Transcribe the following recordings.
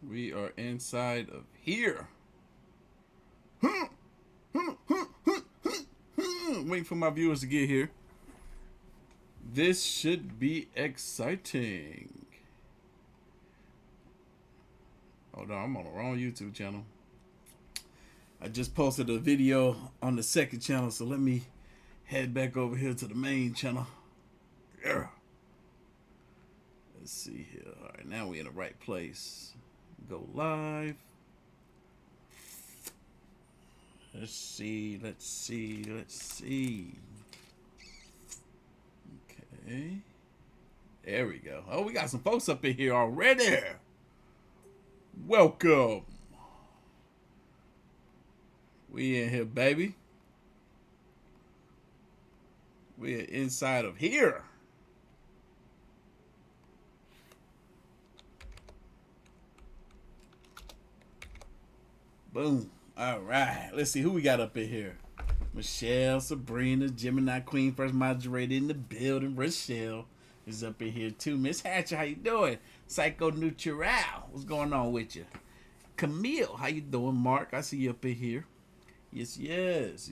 We are inside of here. Waiting for my viewers to get here. This should be exciting. Hold on, I'm on the wrong YouTube channel. I just posted a video on the second channel, so let me head back over here to the main channel. Yeah. Let's see here. All right, now we're in the right place. Go live. Let's see. Okay. There we go. Oh, we got some folks up in here already. Welcome. We in here, baby. We are inside of here. Boom. All right. Let's see who we got up in here. Michelle, Sabrina, Gemini Queen, first moderator in the building. Rochelle is up in here too. Miss Hatcher, how you doing? Psycho Neutral, what's going on with you? Camille, how you doing? Mark, I see you up in here. Yes.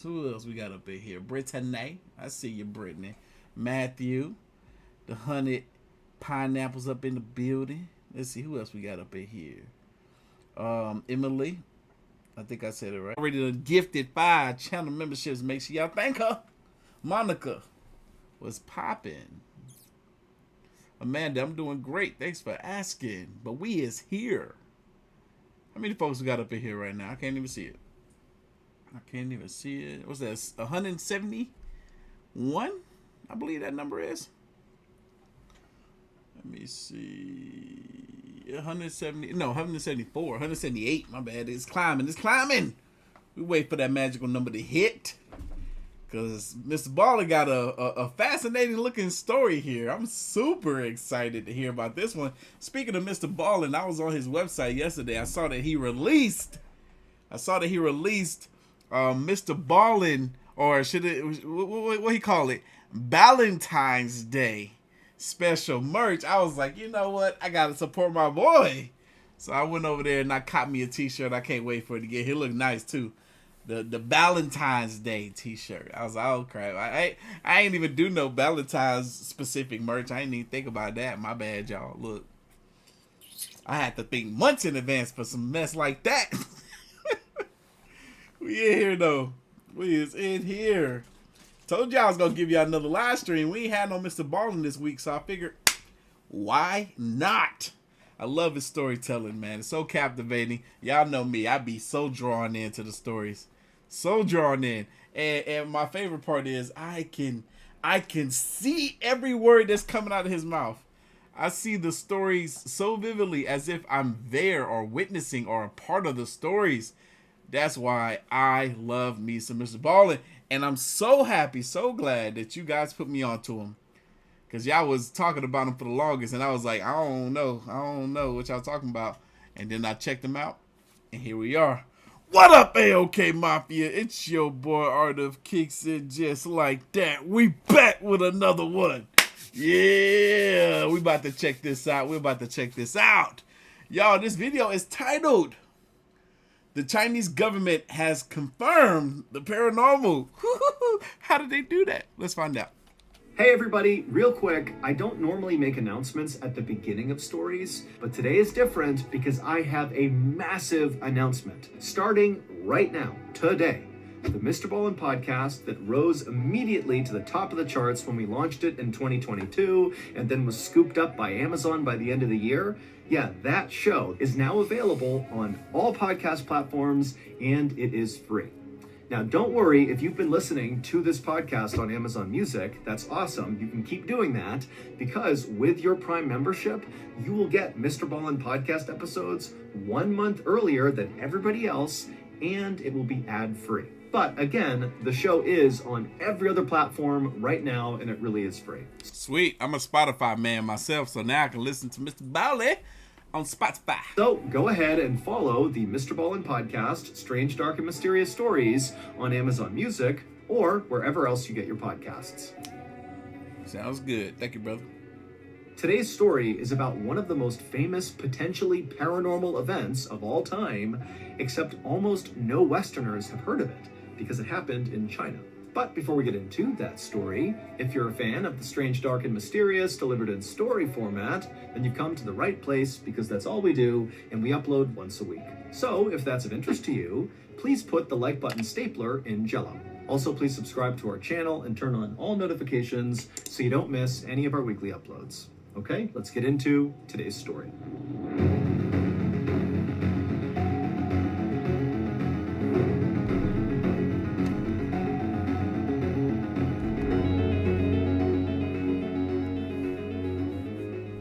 Who else we got up in here? Brittany, I see you, Brittany. Matthew, the 100 pineapples up in the building. Let's see who else we got up in here. Emily, I think I said it right. Already gifted 5 channel memberships. Make sure y'all thank her. Monica was popping. Amanda, I'm doing great. Thanks for asking. But we is here. How many folks we got up in here right now? I can't even see it. What's that? 171? I believe that number is. Let me see. 170. No, 174. 178. My bad. It's climbing. We wait for that magical number to hit. Because Mr. Baller got a fascinating looking story here. I'm super excited to hear about this one. Speaking of Mr. Ballin, I was on his website yesterday. I saw that he released Mr. Ballin, or should it, what he call it? Valentine's Day special merch. I was like, you know what? I gotta support my boy. So I went over there and I caught me a t-shirt. I can't wait for it to get here. It looked nice too. The Valentine's Day t-shirt. I was like, oh crap. I ain't even do no Valentine's specific merch. I ain't even think about that. My bad, y'all. Look. I had to think months in advance for some mess like that. We in here though. We is in here. Told y'all I was gonna give y'all another live stream. We ain't had no Mr. Ballin this week, so I figured, why not? I love his storytelling, man. It's so captivating. Y'all know me. I be so drawn into the stories. So drawn in. And my favorite part is I can see every word that's coming out of his mouth. I see the stories so vividly as if I'm there or witnessing or a part of the stories. That's why I love me some Mr. Ballin. And I'm so happy, so glad that you guys put me onto him. Because y'all was talking about him for the longest. And I was like, I don't know what y'all talking about. And then I checked him out. And here we are. What up, AOK Mafia? It's your boy Artofkickz. And just like that, we back with another one. Yeah, we about to check this out. Y'all, this video is titled, "The Chinese government has confirmed the paranormal." How did they do that? Let's find out. Hey everybody, real quick, I don't normally make announcements at the beginning of stories, but today is different because I have a massive announcement. Starting right now, today, the Mr. Ballin podcast that rose immediately to the top of the charts when we launched it in 2022 and then was scooped up by Amazon by the end of the year. Yeah, that show is now available on all podcast platforms and it is free. Now, don't worry if you've been listening to this podcast on Amazon Music. That's awesome. You can keep doing that because with your Prime membership, you will get Mr. Ballin podcast episodes 1 month earlier than everybody else, and it will be ad-free. But again, the show is on every other platform right now, and it really is free. Sweet. I'm a Spotify man myself, so now I can listen to Mr. Ballin on Spotify. So go ahead and follow the Mr. Ballin podcast, Strange, Dark, and Mysterious Stories on Amazon Music, or wherever else you get your podcasts. Sounds good. Thank you, brother. Today's story is about one of the most famous, potentially paranormal events of all time, except almost no Westerners have heard of it because it happened in China. But before we get into that story, if you're a fan of the strange, dark, and mysterious delivered in story format, then you've come to the right place because that's all we do, and we upload once a week. So if that's of interest to you, please put the like button stapler in Jello. Also, please subscribe to our channel and turn on all notifications so you don't miss any of our weekly uploads. Okay, let's get into today's story.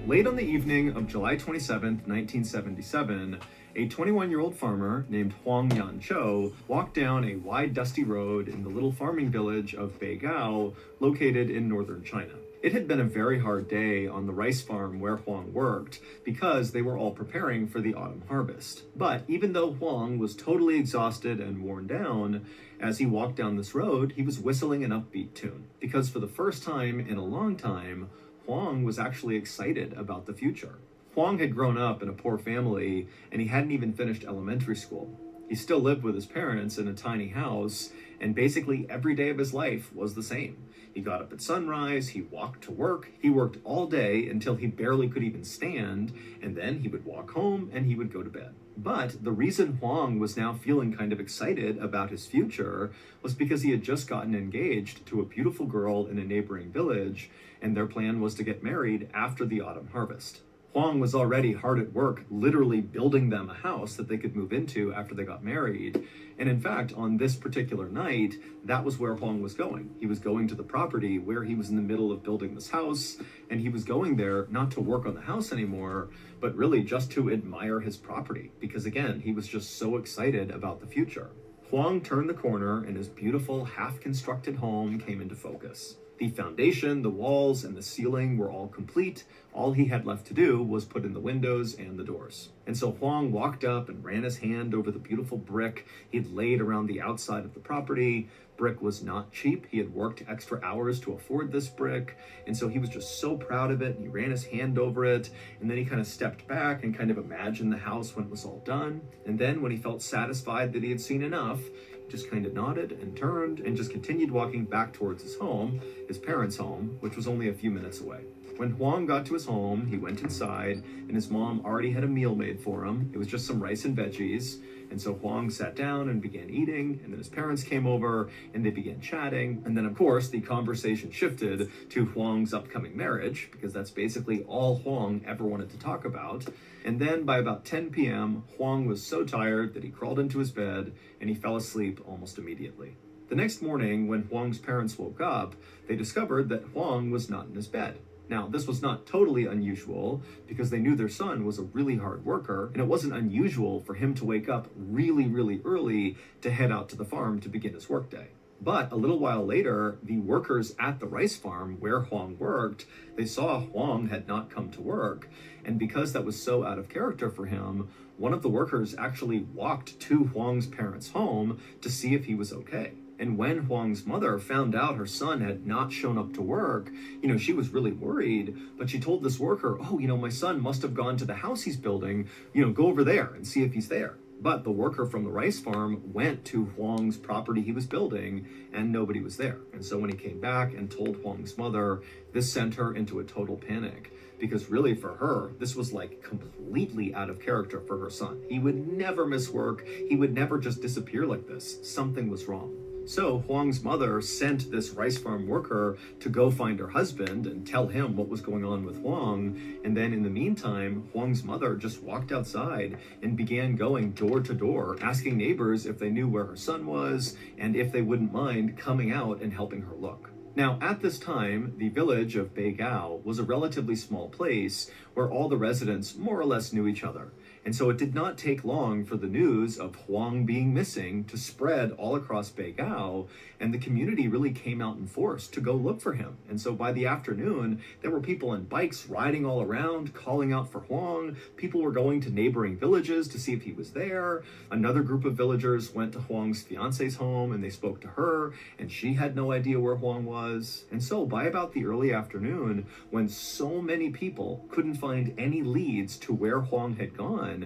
Late on the evening of July 27th, 1977, a 21-year-old farmer named Huang Yanqiu walked down a wide, dusty road in the little farming village of Beigao, located in northern China. It had been a very hard day on the rice farm where Huang worked because they were all preparing for the autumn harvest. But even though Huang was totally exhausted and worn down, as he walked down this road, he was whistling an upbeat tune. Because for the first time in a long time, Huang was actually excited about the future. Huang had grown up in a poor family, and he hadn't even finished elementary school. He still lived with his parents in a tiny house, and basically every day of his life was the same. He got up at sunrise, he walked to work, he worked all day until he barely could even stand, and then he would walk home and he would go to bed. But the reason Huang was now feeling kind of excited about his future was because he had just gotten engaged to a beautiful girl in a neighboring village, and their plan was to get married after the autumn harvest. Huang was already hard at work, literally building them a house that they could move into after they got married. And in fact, on this particular night, that was where Huang was going. He was going to the property where he was in the middle of building this house, and he was going there not to work on the house anymore, but really just to admire his property, because again, he was just so excited about the future. Huang turned the corner, and his beautiful, half-constructed home came into focus. The foundation, the walls, and the ceiling were all complete. All he had left to do was put in the windows and the doors. And so Huang walked up and ran his hand over the beautiful brick he'd laid around the outside of the property. Brick was not cheap. He had worked extra hours to afford this brick. And so he was just so proud of it. And he ran his hand over it. And then he kind of stepped back and kind of imagined the house when it was all done. And then when he felt satisfied that he had seen enough, just kind of nodded and turned and just continued walking back towards his home, his parents' home, which was only a few minutes away. When Huang got to his home, he went inside, and his mom already had a meal made for him. It was just some rice and veggies. And so Huang sat down and began eating, and then his parents came over and they began chatting. And then, of course, the conversation shifted to Huang's upcoming marriage, because that's basically all Huang ever wanted to talk about. And then by about 10 p.m., Huang was so tired that he crawled into his bed and he fell asleep almost immediately. The next morning, when Huang's parents woke up, they discovered that Huang was not in his bed. Now, this was not totally unusual because they knew their son was a really hard worker, and it wasn't unusual for him to wake up really, really early to head out to the farm to begin his workday. But a little while later, the workers at the rice farm where Huang worked, they saw Huang had not come to work, and because that was so out of character for him, one of the workers actually walked to Huang's parents' home to see if he was okay. And when Huang's mother found out her son had not shown up to work, she was really worried, but she told this worker, my son must have gone to the house he's building, go over there and see if he's there. But the worker from the rice farm went to Huang's property he was building, and nobody was there. And so when he came back and told Huang's mother, this sent her into a total panic. Because really for her, this was like completely out of character for her son. He would never miss work. He would never just disappear like this. Something was wrong. So Huang's mother sent this rice farm worker to go find her husband and tell him what was going on with Huang. And then in the meantime, Huang's mother just walked outside and began going door to door, asking neighbors if they knew where her son was and if they wouldn't mind coming out and helping her look. Now, at this time, the village of Beigao was a relatively small place where all the residents more or less knew each other. And so it did not take long for the news of Huang being missing to spread all across Beigao, and the community really came out in force to go look for him. And so by the afternoon, there were people on bikes riding all around, calling out for Huang. People were going to neighboring villages to see if he was there. Another group of villagers went to Huang's fiance's home and they spoke to her, and she had no idea where Huang was. And so by about the early afternoon, when so many people couldn't find any leads to where Huang had gone,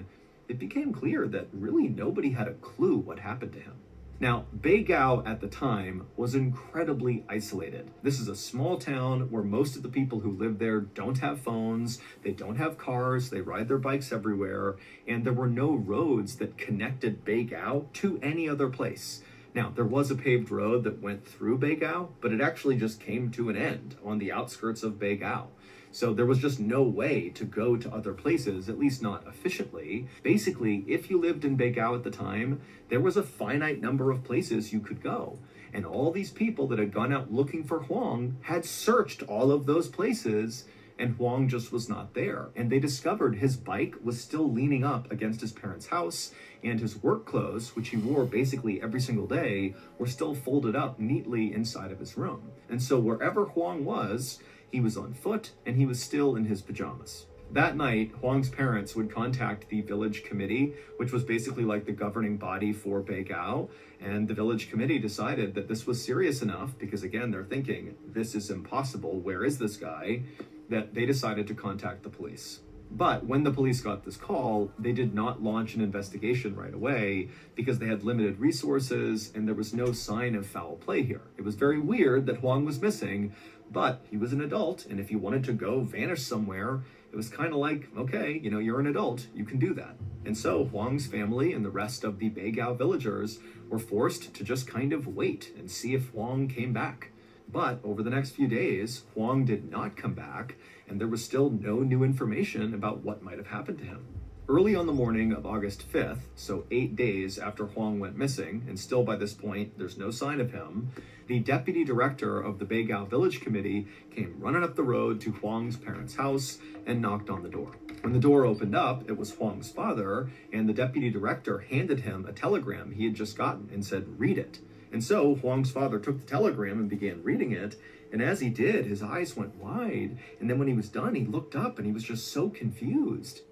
it became clear that really nobody had a clue what happened to him. Now, Beigao at the time was incredibly isolated. This is a small town where most of the people who live there don't have phones, they don't have cars, they ride their bikes everywhere, and there were no roads that connected Beigao to any other place. Now, there was a paved road that went through Beigao, but it actually just came to an end on the outskirts of Beigao. So there was just no way to go to other places, at least not efficiently. Basically, if you lived in Beigao at the time, there was a finite number of places you could go. And all these people that had gone out looking for Huang had searched all of those places, and Huang just was not there. And they discovered his bike was still leaning up against his parents' house, and his work clothes, which he wore basically every single day, were still folded up neatly inside of his room. And so wherever Huang was, he was on foot, and he was still in his pajamas. That night, Huang's parents would contact the village committee, which was basically like the governing body for Beigao, and the village committee decided that this was serious enough, because again, they're thinking, this is impossible, where is this guy, that they decided to contact the police. But when the police got this call, they did not launch an investigation right away because they had limited resources and there was no sign of foul play here. It was very weird that Huang was missing, but he was an adult, and if he wanted to go vanish somewhere, it was kind of like, okay, you're an adult, you can do that. And so Huang's family and the rest of the Beigao villagers were forced to just kind of wait and see if Huang came back. But over the next few days, Huang did not come back, and there was still no new information about what might have happened to him. Early on the morning of August 5th, so 8 days after Huang went missing, and still by this point, there's no sign of him, the deputy director of the Beigao Village Committee came running up the road to Huang's parents' house and knocked on the door. When the door opened up, it was Huang's father, and the deputy director handed him a telegram he had just gotten and said, "Read it." And so Huang's father took the telegram and began reading it, and as he did, his eyes went wide, and then when he was done, he looked up and he was just so confused.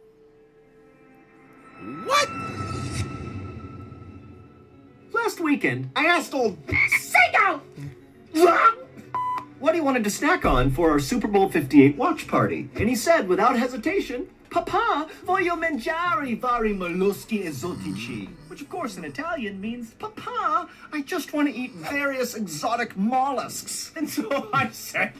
What? Last weekend, I asked old Sego what he wanted to snack on for our Super Bowl 58 watch party, and he said without hesitation, "Papa, voglio mangiare vari molluschi esotici," which of course in Italian means, "Papa, I just want to eat various exotic mollusks." And so I said,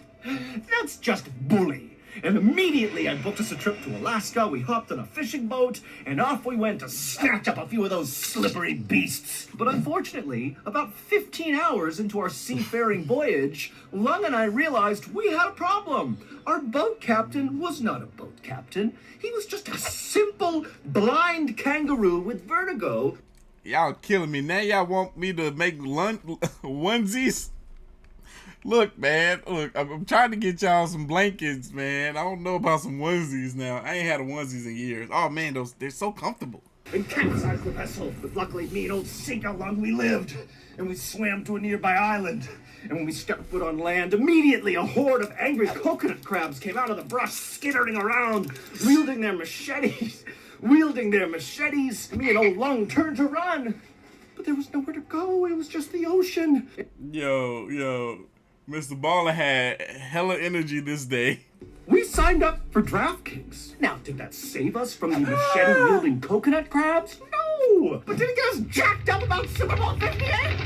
"That's just bully." And immediately I booked us a trip to Alaska, we hopped on a fishing boat, and off we went to snatch up a few of those slippery beasts. But unfortunately, about 15 hours into our seafaring voyage, Lung and I realized we had a problem. Our boat captain was not a boat captain. He was just a simple, blind kangaroo with vertigo. Y'all killing me. Now y'all want me to make onesies? Look, man, I'm trying to get y'all some blankets, man. I don't know about some onesies now. I ain't had a onesies in years. Oh, man, they're so comfortable. And capsized the vessel, but luckily me and old Sink Lung, we lived. And we swam to a nearby island. And when we stepped foot on land, immediately a horde of angry coconut crabs came out of the brush, skittering around, wielding their machetes. Me and old Lung turned to run. But there was nowhere to go. It was just the ocean. Yo. Mr. Baller had hella energy this day. We signed up for DraftKicks. Now, did that save us from the machete-wielding coconut crabs? No! But did it get us jacked up about Super Bowl 58?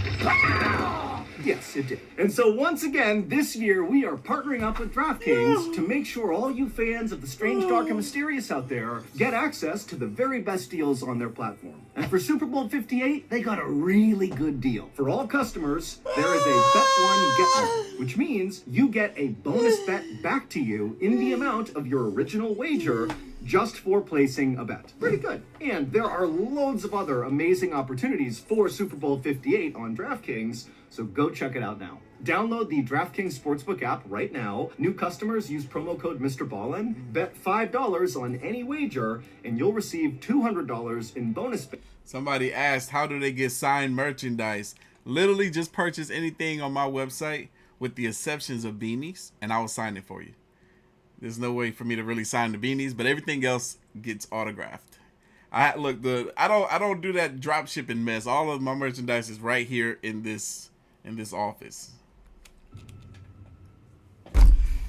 Yes, it did. And so once again, this year, we are partnering up with DraftKings to make sure all you fans of the strange, dark, and mysterious out there get access to the very best deals on their platform. And for Super Bowl 58, they got a really good deal. For all customers, there is a bet one, get one, which means you get a bonus bet back to you in the amount of your original wager just for placing a bet. Pretty good. And there are loads of other amazing opportunities for Super Bowl 58 on DraftKings, so go check it out now. Download the DraftKings Sportsbook app right now. New customers use promo code Mr. Ballin. Bet $5 on any wager, and you'll receive $200 in bonus. Somebody asked, how do they get signed merchandise? Literally just purchase anything on my website with the exceptions of beanies, and I will sign it for you. There's no way for me to really sign the beanies, but everything else gets autographed. I don't do that drop shipping mess. All of my merchandise is right here in this office.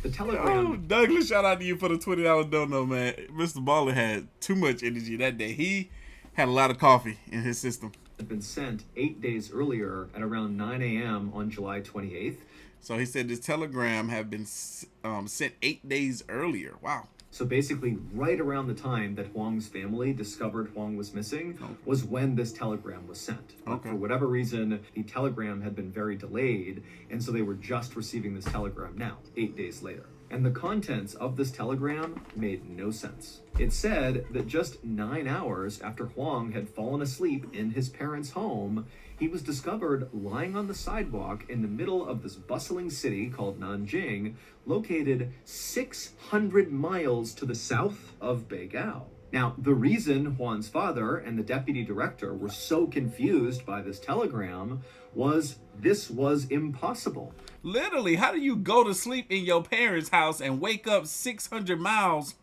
The Telegram. Oh, Douglas, shout out to you for the $20 dono, man. Mr. Baller had too much energy that day. He had a lot of coffee in his system. Had been sent 8 days earlier at around 9 a.m. on July 28th. So he said this telegram had been sent 8 days earlier. Wow. So basically, right around the time that Huang's family discovered Huang was missing was when this telegram was sent. Okay. For whatever reason, the telegram had been very delayed, and so they were just receiving this telegram now, 8 days later. And the contents of this telegram made no sense. It said that just 9 hours after Huang had fallen asleep in his parents' home, he was discovered lying on the sidewalk in the middle of this bustling city called Nanjing, located 600 miles to the south of Beigao. Now, the reason Huan's father and the deputy director were so confused by this telegram was this was impossible. Literally, how do you go to sleep in your parents' house and wake up 600 miles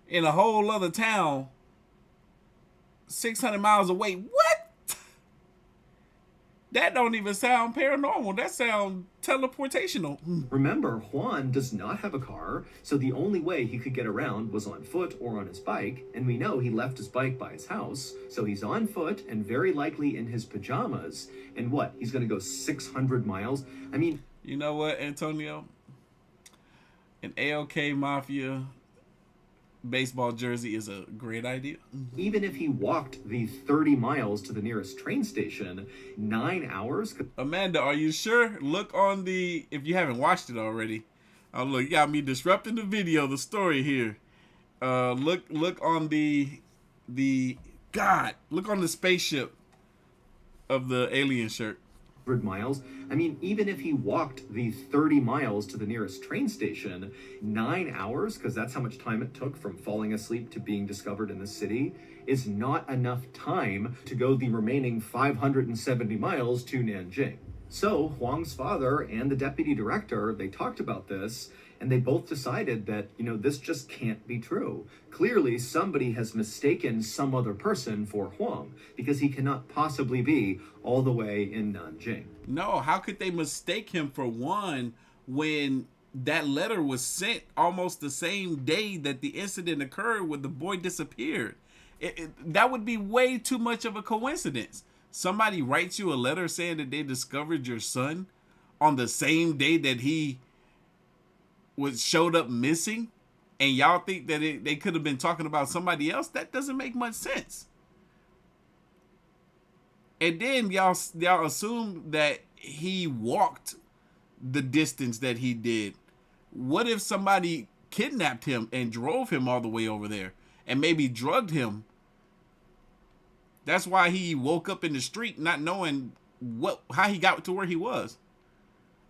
in a whole other town, 600 miles away? What? That don't even sound paranormal. That sounds teleportational. Remember, Huan does not have a car, so the only way he could get around was on foot or on his bike, and we know he left his bike by his house, so he's on foot and very likely in his pajamas. And what? He's going to go 600 miles? I mean... You know what, Antonio? An AOK Mafia baseball jersey is a great idea. Even if he walked the 30 miles to the nearest train station, 9 hours... Amanda, are you sure? Look on the... If you haven't watched it already. Oh, look, you got me disrupting the video, the story here. Look on the... Look on the spaceship of the alien shirt. Miles. I mean, even if he walked the 30 miles to the nearest train station, 9 hours, because that's how much time it took from falling asleep to being discovered in the city, is not enough time to go the remaining 570 miles to Nanjing. So Huang's father and the deputy director, they talked about this, and they both decided that, this just can't be true. Clearly, somebody has mistaken some other person for Huang, because he cannot possibly be all the way in Nanjing. No, how could they mistake him for one when that letter was sent almost the same day that the incident occurred when the boy disappeared? That would be way too much of a coincidence. Somebody writes you a letter saying that they discovered your son on the same day that he showed up missing, and y'all think that they could have been talking about somebody else? That doesn't make much sense. And then y'all assume that he walked the distance that he did. What if somebody kidnapped him and drove him all the way over there and maybe drugged him? That's why he woke up in the street not knowing how he got to where he was.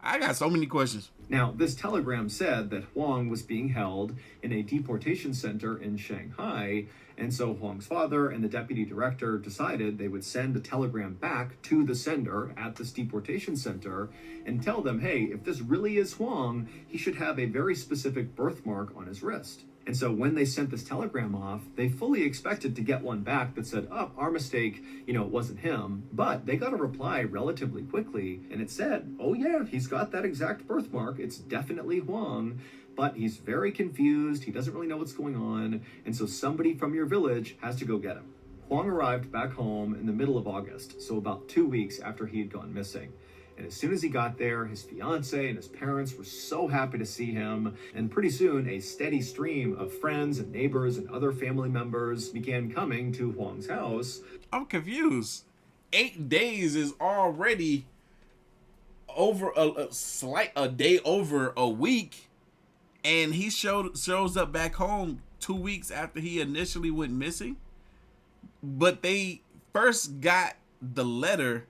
I got so many questions. Now, this telegram said that Huang was being held in a deportation center in Shanghai, and so Huang's father and the deputy director decided they would send a telegram back to the sender at this deportation center and tell them, hey, if this really is Huang, he should have a very specific birthmark on his wrist. And so when they sent this telegram off, they fully expected to get one back that said, oh, our mistake, it wasn't him. But they got a reply relatively quickly, and it said, oh yeah, he's got that exact birthmark. It's definitely Huang, but he's very confused. He doesn't really know what's going on. And so somebody from your village has to go get him. Huang arrived back home in the middle of August, so about 2 weeks after he had gone missing. And as soon as he got there, his fiance and his parents were so happy to see him. And pretty soon, a steady stream of friends and neighbors and other family members began coming to Huang's house. I'm confused. 8 days is already over a day over a week. And he shows up back home 2 weeks after he initially went missing. But they first got the letter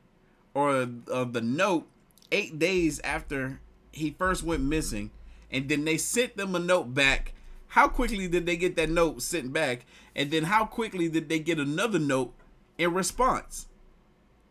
or the note 8 days after he first went missing, and then they sent them a note back. How quickly did they get that note sent back? And then how quickly did they get another note in response?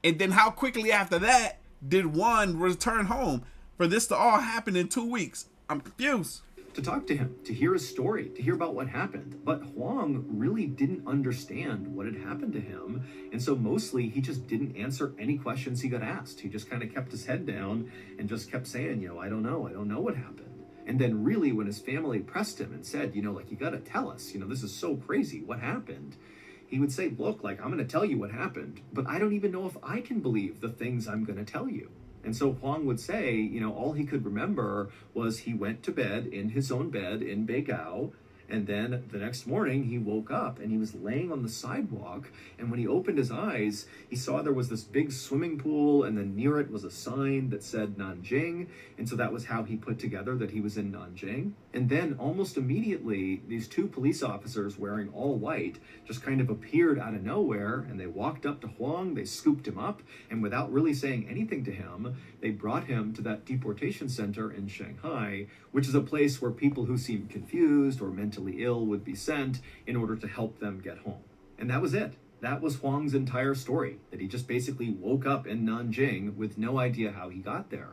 And then how quickly after that did Juan return home for this to all happen in 2 weeks? I'm confused. To talk to him, to hear his story, to hear about what happened. But Huang really didn't understand what had happened to him. And so mostly he just didn't answer any questions he got asked. He just kind of kept his head down and just kept saying, I don't know what happened. And then really when his family pressed him and said, you got to tell us, this is so crazy, what happened? He would say, look, I'm going to tell you what happened, but I don't even know if I can believe the things I'm going to tell you. And so Huang would say, all he could remember was he went to bed in his own bed in Beigao. And then the next morning he woke up and he was laying on the sidewalk. And when he opened his eyes, he saw there was this big swimming pool, and then near it was a sign that said Nanjing. And so that was how he put together that he was in Nanjing. And then almost immediately, these two police officers wearing all white just kind of appeared out of nowhere, and they walked up to Huang, they scooped him up, and without really saying anything to him, they brought him to that deportation center in Shanghai, which is a place where people who seem confused or mentally ill would be sent in order to help them get home. And that was it. That was Huang's entire story, that he just basically woke up in Nanjing with no idea how he got there.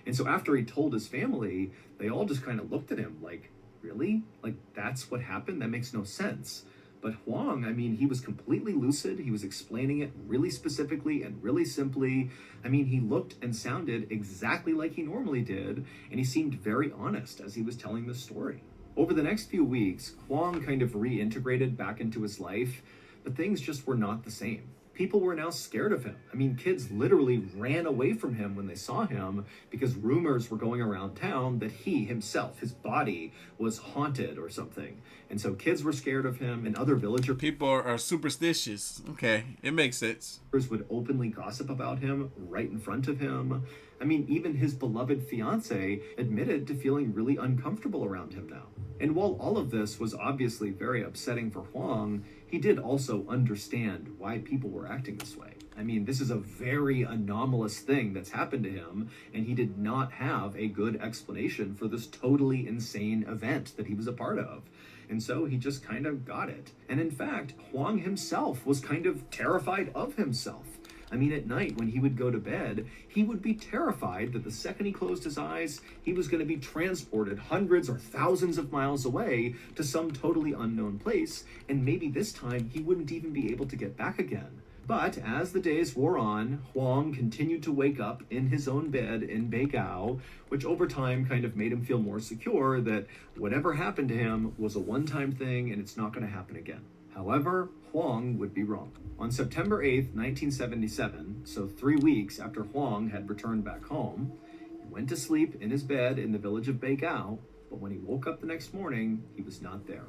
And so after he told his family, they all just kind of looked at him like, really? Like, that's what happened? That makes no sense. But Huang, he was completely lucid. He was explaining it really specifically and really simply. He looked and sounded exactly like he normally did, and he seemed very honest as he was telling the story. Over the next few weeks, Huang kind of reintegrated back into his life, but things just were not the same. People were now scared of him. Kids literally ran away from him when they saw him because rumors were going around town that he himself, his body, was haunted or something. And so kids were scared of him, and other villagers People are superstitious. Okay, it makes sense. would openly gossip about him right in front of him. Even his beloved fiance admitted to feeling really uncomfortable around him now. And while all of this was obviously very upsetting for Huang, he did also understand why people were acting this way. This is a very anomalous thing that's happened to him, and he did not have a good explanation for this totally insane event that he was a part of. And so he just kind of got it. And in fact, Huang himself was kind of terrified of himself. At night when he would go to bed, he would be terrified that the second he closed his eyes, he was going to be transported hundreds or thousands of miles away to some totally unknown place, and maybe this time he wouldn't even be able to get back again. But as the days wore on, Huang continued to wake up in his own bed in Beigao, which over time kind of made him feel more secure that whatever happened to him was a one-time thing and it's not going to happen again. However, Huang would be wrong. On September 8th, 1977, so 3 weeks after Huang had returned back home, he went to sleep in his bed in the village of Beigao, but when he woke up the next morning, he was not there.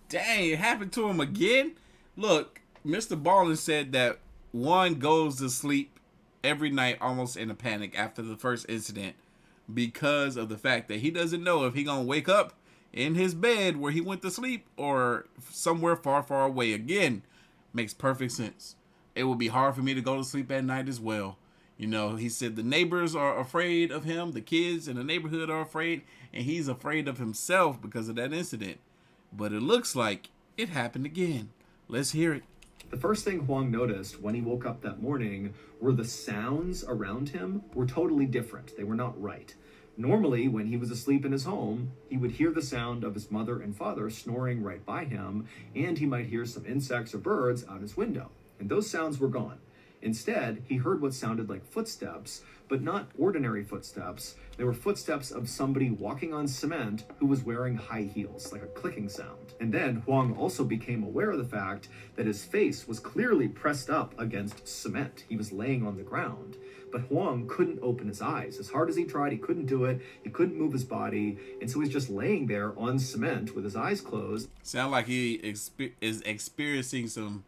Dang, it happened to him again? Look, Mr. Ballin said that Juan goes to sleep every night almost in a panic after the first incident because of the fact that he doesn't know if he gonna wake up in his bed where he went to sleep or somewhere far, far away. Again, makes perfect sense. It would be hard for me to go to sleep at night as well. He said the neighbors are afraid of him, the kids in the neighborhood are afraid, and he's afraid of himself because of that incident. But it looks like it happened again. Let's hear it. The first thing Huang noticed when he woke up that morning were the sounds around him were totally different. They were not right. Normally, when he was asleep in his home, he would hear the sound of his mother and father snoring right by him, and he might hear some insects or birds out his window. And those sounds were gone. Instead, he heard what sounded like footsteps, but not ordinary footsteps. They were footsteps of somebody walking on cement who was wearing high heels, like a clicking sound. And then Huang also became aware of the fact that his face was clearly pressed up against cement. He was laying on the ground. But Huang couldn't open his eyes. As hard as he tried, he couldn't do it. He couldn't move his body. And so he's just laying there on cement with his eyes closed. Sound like he is experiencing some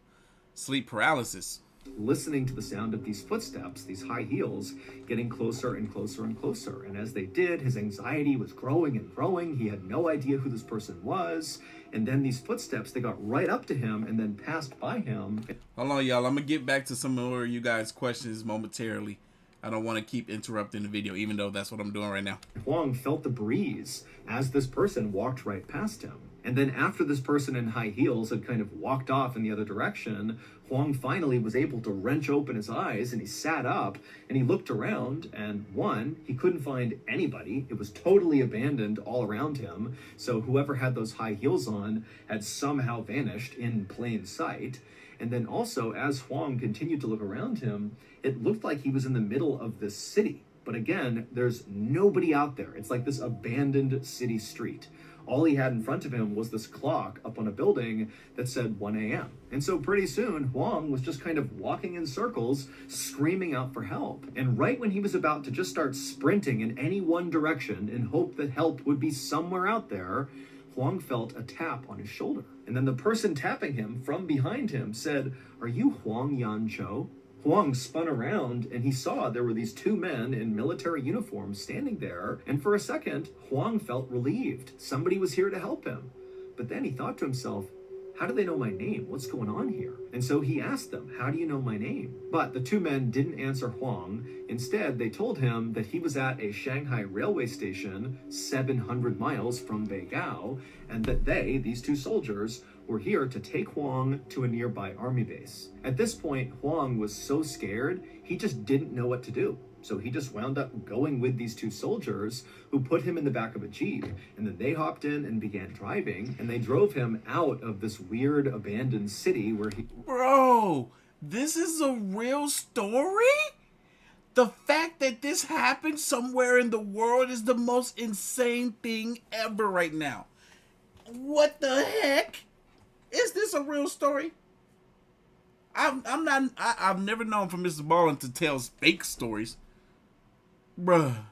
sleep paralysis. Listening to the sound of these footsteps, these high heels, getting closer and closer and closer. And as they did, his anxiety was growing and growing. He had no idea who this person was. And then these footsteps, they got right up to him and then passed by him. Hold on, y'all. I'm going to get back to some more of you guys' questions momentarily. I don't want to keep interrupting the video, even though that's what I'm doing right now. Huang felt the breeze as this person walked right past him. And then after this person in high heels had kind of walked off in the other direction, Huang finally was able to wrench open his eyes, and he sat up and he looked around, and one, he couldn't find anybody. It was totally abandoned all around him. So whoever had those high heels on had somehow vanished in plain sight. And then also, as Huang continued to look around him, it looked like he was in the middle of this city. But again, there's nobody out there. It's like this abandoned city street. All he had in front of him was this clock up on a building that said 1 a.m. And so pretty soon, Huang was just kind of walking in circles, screaming out for help. And right when he was about to just start sprinting in any one direction in hope that help would be somewhere out there, Huang felt a tap on his shoulder. And then the person tapping him from behind him said, "Are you Huang Yancho?" Huang spun around and he saw there were these two men in military uniforms standing there. And for a second, Huang felt relieved. Somebody was here to help him. But then he thought to himself, how do they know my name? What's going on here? And so he asked them, how do you know my name? But the two men didn't answer Huang. Instead, they told him that he was at a Shanghai railway station 700 miles from Beigao, and that they, these two soldiers, were here to take Huang to a nearby army base. At this point, Huang was so scared, he just didn't know what to do. So he just wound up going with these two soldiers who put him in the back of a Jeep. And then they hopped in and began driving, and they drove him out of this weird abandoned city where he... Bro, this is a real story? The fact that this happened somewhere in the world is the most insane thing ever right now. What the heck? Is this a real story? I've never known from Mr. Ballin to tell fake stories. Bruh.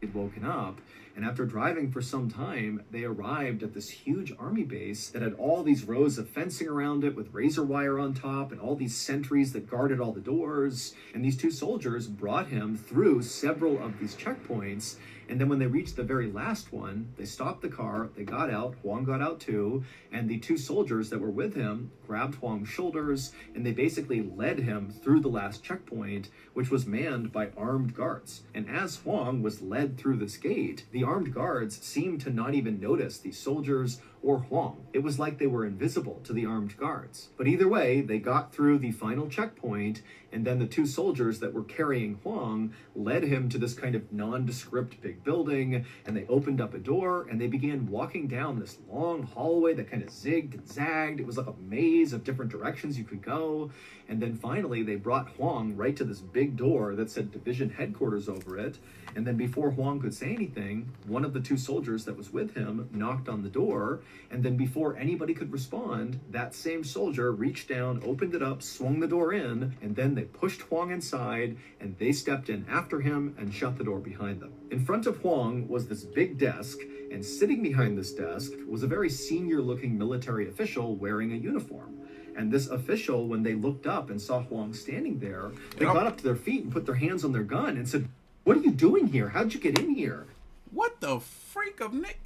They'd woken up, and after driving for some time, they arrived at this huge army base that had all these rows of fencing around it with razor wire on top and all these sentries that guarded all the doors. And these two soldiers brought him through several of these checkpoints. And then when they reached the very last one, they stopped the car, they got out, Huang got out too, and the two soldiers that were with him grabbed Huang's shoulders, and they basically led him through the last checkpoint, which was manned by armed guards. And as Huang was led through this gate, the armed guards seemed to not even notice these soldiers or Huang. It was like they were invisible to the armed guards. But either way, they got through the final checkpoint, and then the two soldiers that were carrying Huang led him to this kind of nondescript big building, and they opened up a door, and they began walking down this long hallway that kind of zigged and zagged. It was like a maze of different directions you could go. And then finally, they brought Huang right to this big door that said Division Headquarters over it. And then before Huang could say anything, one of the two soldiers that was with him knocked on the door. And then before anybody could respond, that same soldier reached down, opened it up, swung the door in, and then they pushed Huang inside, and they stepped in after him and shut the door behind them. In front of Huang was this big desk, and sitting behind this desk was a very senior-looking military official wearing a uniform. And this official, when they looked up and saw Huang standing there, they got up to their feet and put their hands on their gun and said, "What are you doing here? How'd you get in here?" What the freak of Nick?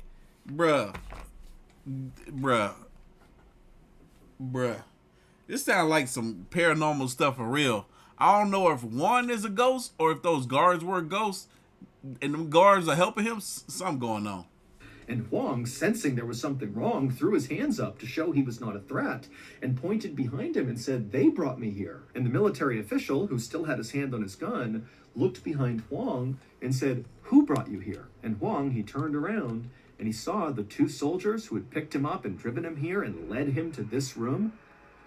Bruh. This sounds like some paranormal stuff for real. I don't know if one is a ghost or if those guards were ghosts and them guards are helping him. Something going on. And Huang, sensing there was something wrong, threw his hands up to show he was not a threat and pointed behind him and said, "They brought me here." And the military official, who still had his hand on his gun, looked behind Huang and said, "Who brought you here?" And Huang, he turned around and he saw the two soldiers who had picked him up and driven him here and led him to this room.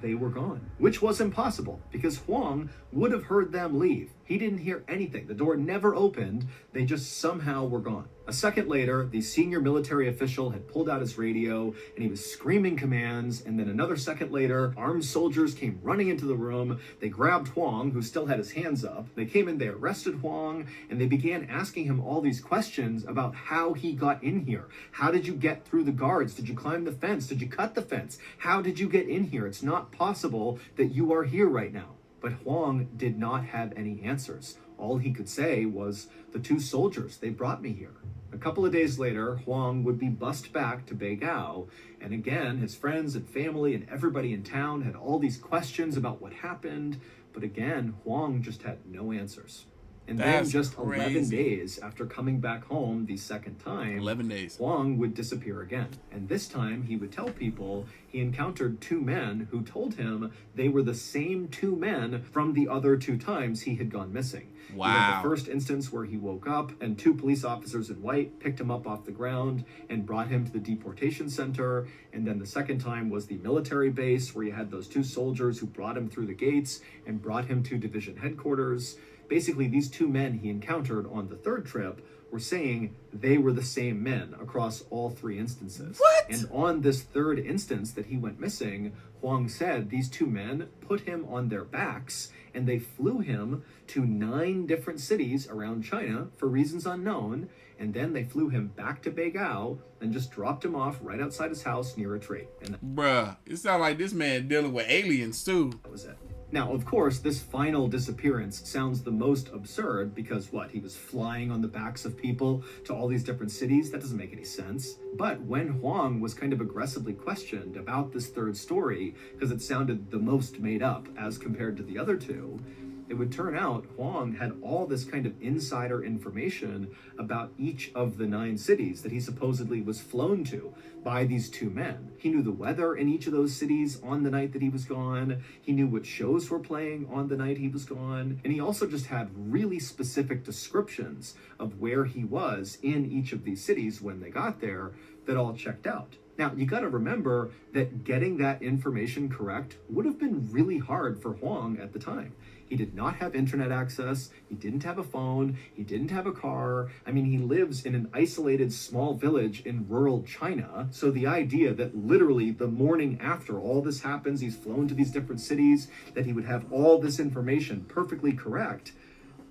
They were gone, which was impossible because Huang would have heard them leave. He didn't hear anything. The door never opened. They just somehow were gone. A second later, the senior military official had pulled out his radio and he was screaming commands. And then another second later, armed soldiers came running into the room. They grabbed Huang, who still had his hands up. They came in, they arrested Huang, and they began asking him all these questions about how he got in here. How did you get through the guards? Did you climb the fence? Did you cut the fence? How did you get in here? It's not possible that you are here right now. But Huang did not have any answers. All he could say was, "The two soldiers, they brought me here." A couple of days later, Huang would be bussed back to Beigao, and again, his friends and family and everybody in town had all these questions about what happened, but again, Huang just had no answers. And That's then just crazy. 11 days after coming back home the second time, 11 days. Huang would disappear again. And this time he would tell people he encountered two men who told him they were the same two men from the other two times he had gone missing. Wow. You had the first instance where he woke up and two police officers in white picked him up off the ground and brought him to the deportation center. And then the second time was the military base where you had those two soldiers who brought him through the gates and brought him to division headquarters. Basically, these two men he encountered on the third trip were saying they were the same men across all three instances. What? And on this third instance that he went missing, Huang said these two men put him on their backs and they flew him to 9 different cities around China for reasons unknown. And then they flew him back to Beigao and just dropped him off right outside his house near a tree. And Bruh, it sounds like this man dealing with aliens too. that was it. Now, of course, this final disappearance sounds the most absurd because what? He was flying on the backs of people to all these different cities? That doesn't make any sense. But when Huang was kind of aggressively questioned about this third story, because it sounded the most made up as compared to the other two, it would turn out Huang had all this kind of insider information about each of the 9 cities that he supposedly was flown to by these two men. He knew the weather in each of those cities on the night that he was gone. He knew what shows were playing on the night he was gone. And he also just had really specific descriptions of where he was in each of these cities when they got there that all checked out. Now, you got to remember that getting that information correct would have been really hard for Huang at the time. He did not have internet access. He didn't have a phone. He didn't have a car. I mean, he lives in an isolated small village in rural China. So the idea that literally the morning after all this happens, he's flown to these different cities, that he would have all this information perfectly correct,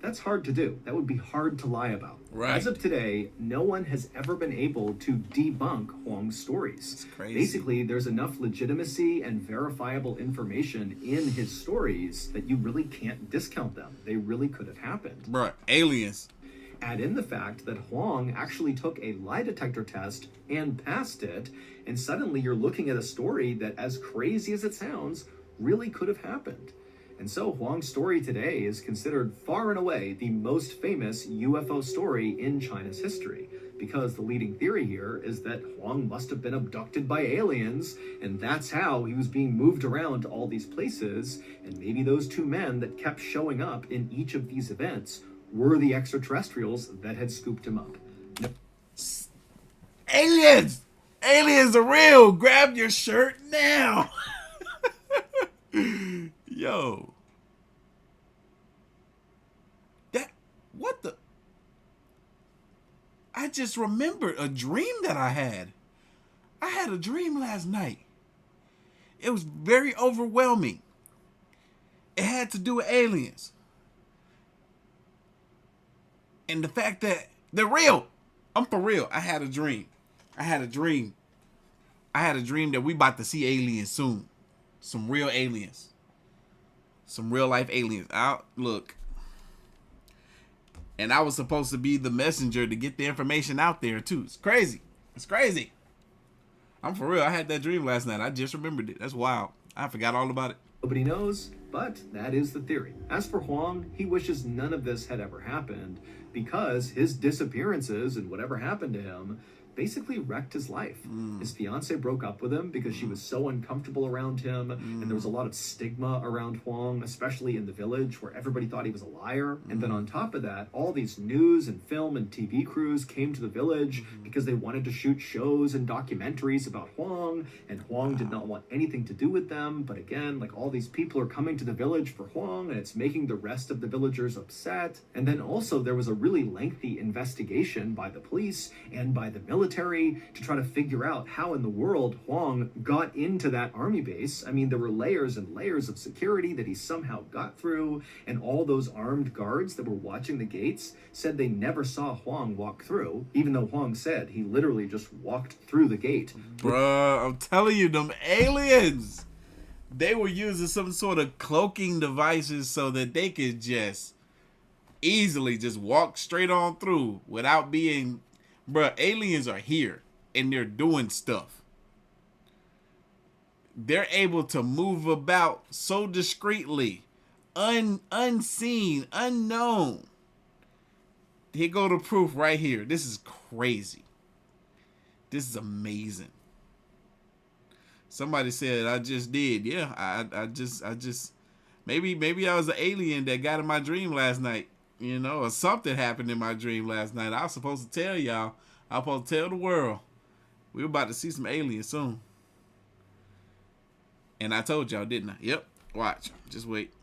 that's hard to do. That would be hard to lie about. Right. As of today, no one has ever been able to debunk Huang's stories. It's crazy. Basically, there's enough legitimacy and verifiable information in his stories that you really can't discount them. They really could have happened. Bruh, aliens. Add in the fact that Huang actually took a lie detector test and passed it, and suddenly you're looking at a story that, as crazy as it sounds, really could have happened. And so Huang's story today is considered far and away the most famous UFO story in China's history, because the leading theory here is that Huang must have been abducted by aliens, and that's how he was being moved around to all these places, and maybe those two men that kept showing up in each of these events were the extraterrestrials that had scooped him up. Aliens! Aliens are real! Grab your shirt now! Yo. What the? I just remembered a dream that I had. I had a dream last night. It was very overwhelming. It had to do with aliens. And the fact that they're real. I'm for real. I had a dream that we about to see aliens soon. Some real aliens. Some real life aliens. Look. And I was supposed to be the messenger to get the information out there too. It's crazy. It's crazy. I'm for real. I had that dream last night. I just remembered it. That's wild. I forgot all about it. Nobody knows, but that is the theory. As for Huang, he wishes none of this had ever happened because his disappearances and whatever happened to him basically wrecked his life. His fiance broke up with him because she was so uncomfortable around him, and there was a lot of stigma around Huang, especially in the village where everybody thought he was a liar. And then on top of that, all these news and film and TV crews came to the village because they wanted to shoot shows and documentaries about Huang, and Huang did not want anything to do with them. But again, like, all these people are coming to the village for Huang, and it's making the rest of the villagers upset. And then also there was a really lengthy investigation by the police and by the military to try to figure out how in the world Huang got into that army base. I mean, there were layers and layers of security that he somehow got through, and all those armed guards that were watching the gates said they never saw Huang walk through, even though Huang said he literally just walked through the gate. Bruh, I'm telling you, them aliens, they were using some sort of cloaking devices so that they could just easily just walk straight on through without being Bruh, aliens are here and they're doing stuff. They're able to move about so discreetly, unseen, unknown. Here go the proof right here. This is crazy. This is amazing. Somebody said I just did. Yeah, I just maybe I was an alien that got in my dream last night. You know, or something happened in my dream last night. I was supposed to tell y'all. I was supposed to tell the world. We were about to see some aliens soon. And I told y'all, didn't I? Yep. Watch. Just wait.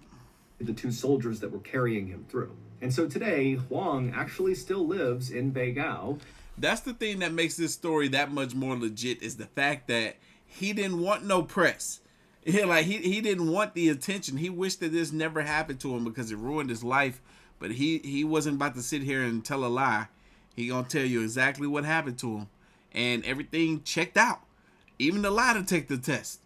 The two soldiers that were carrying him through. And so today, Huang actually still lives in Beigao. That's the thing that makes this story that much more legit, is the fact that he didn't want no press. Yeah, like he didn't want the attention. He wished that this never happened to him because it ruined his life. But he wasn't about to sit here and tell a lie. He gonna tell you exactly what happened to him. And everything checked out. Even the lie detector test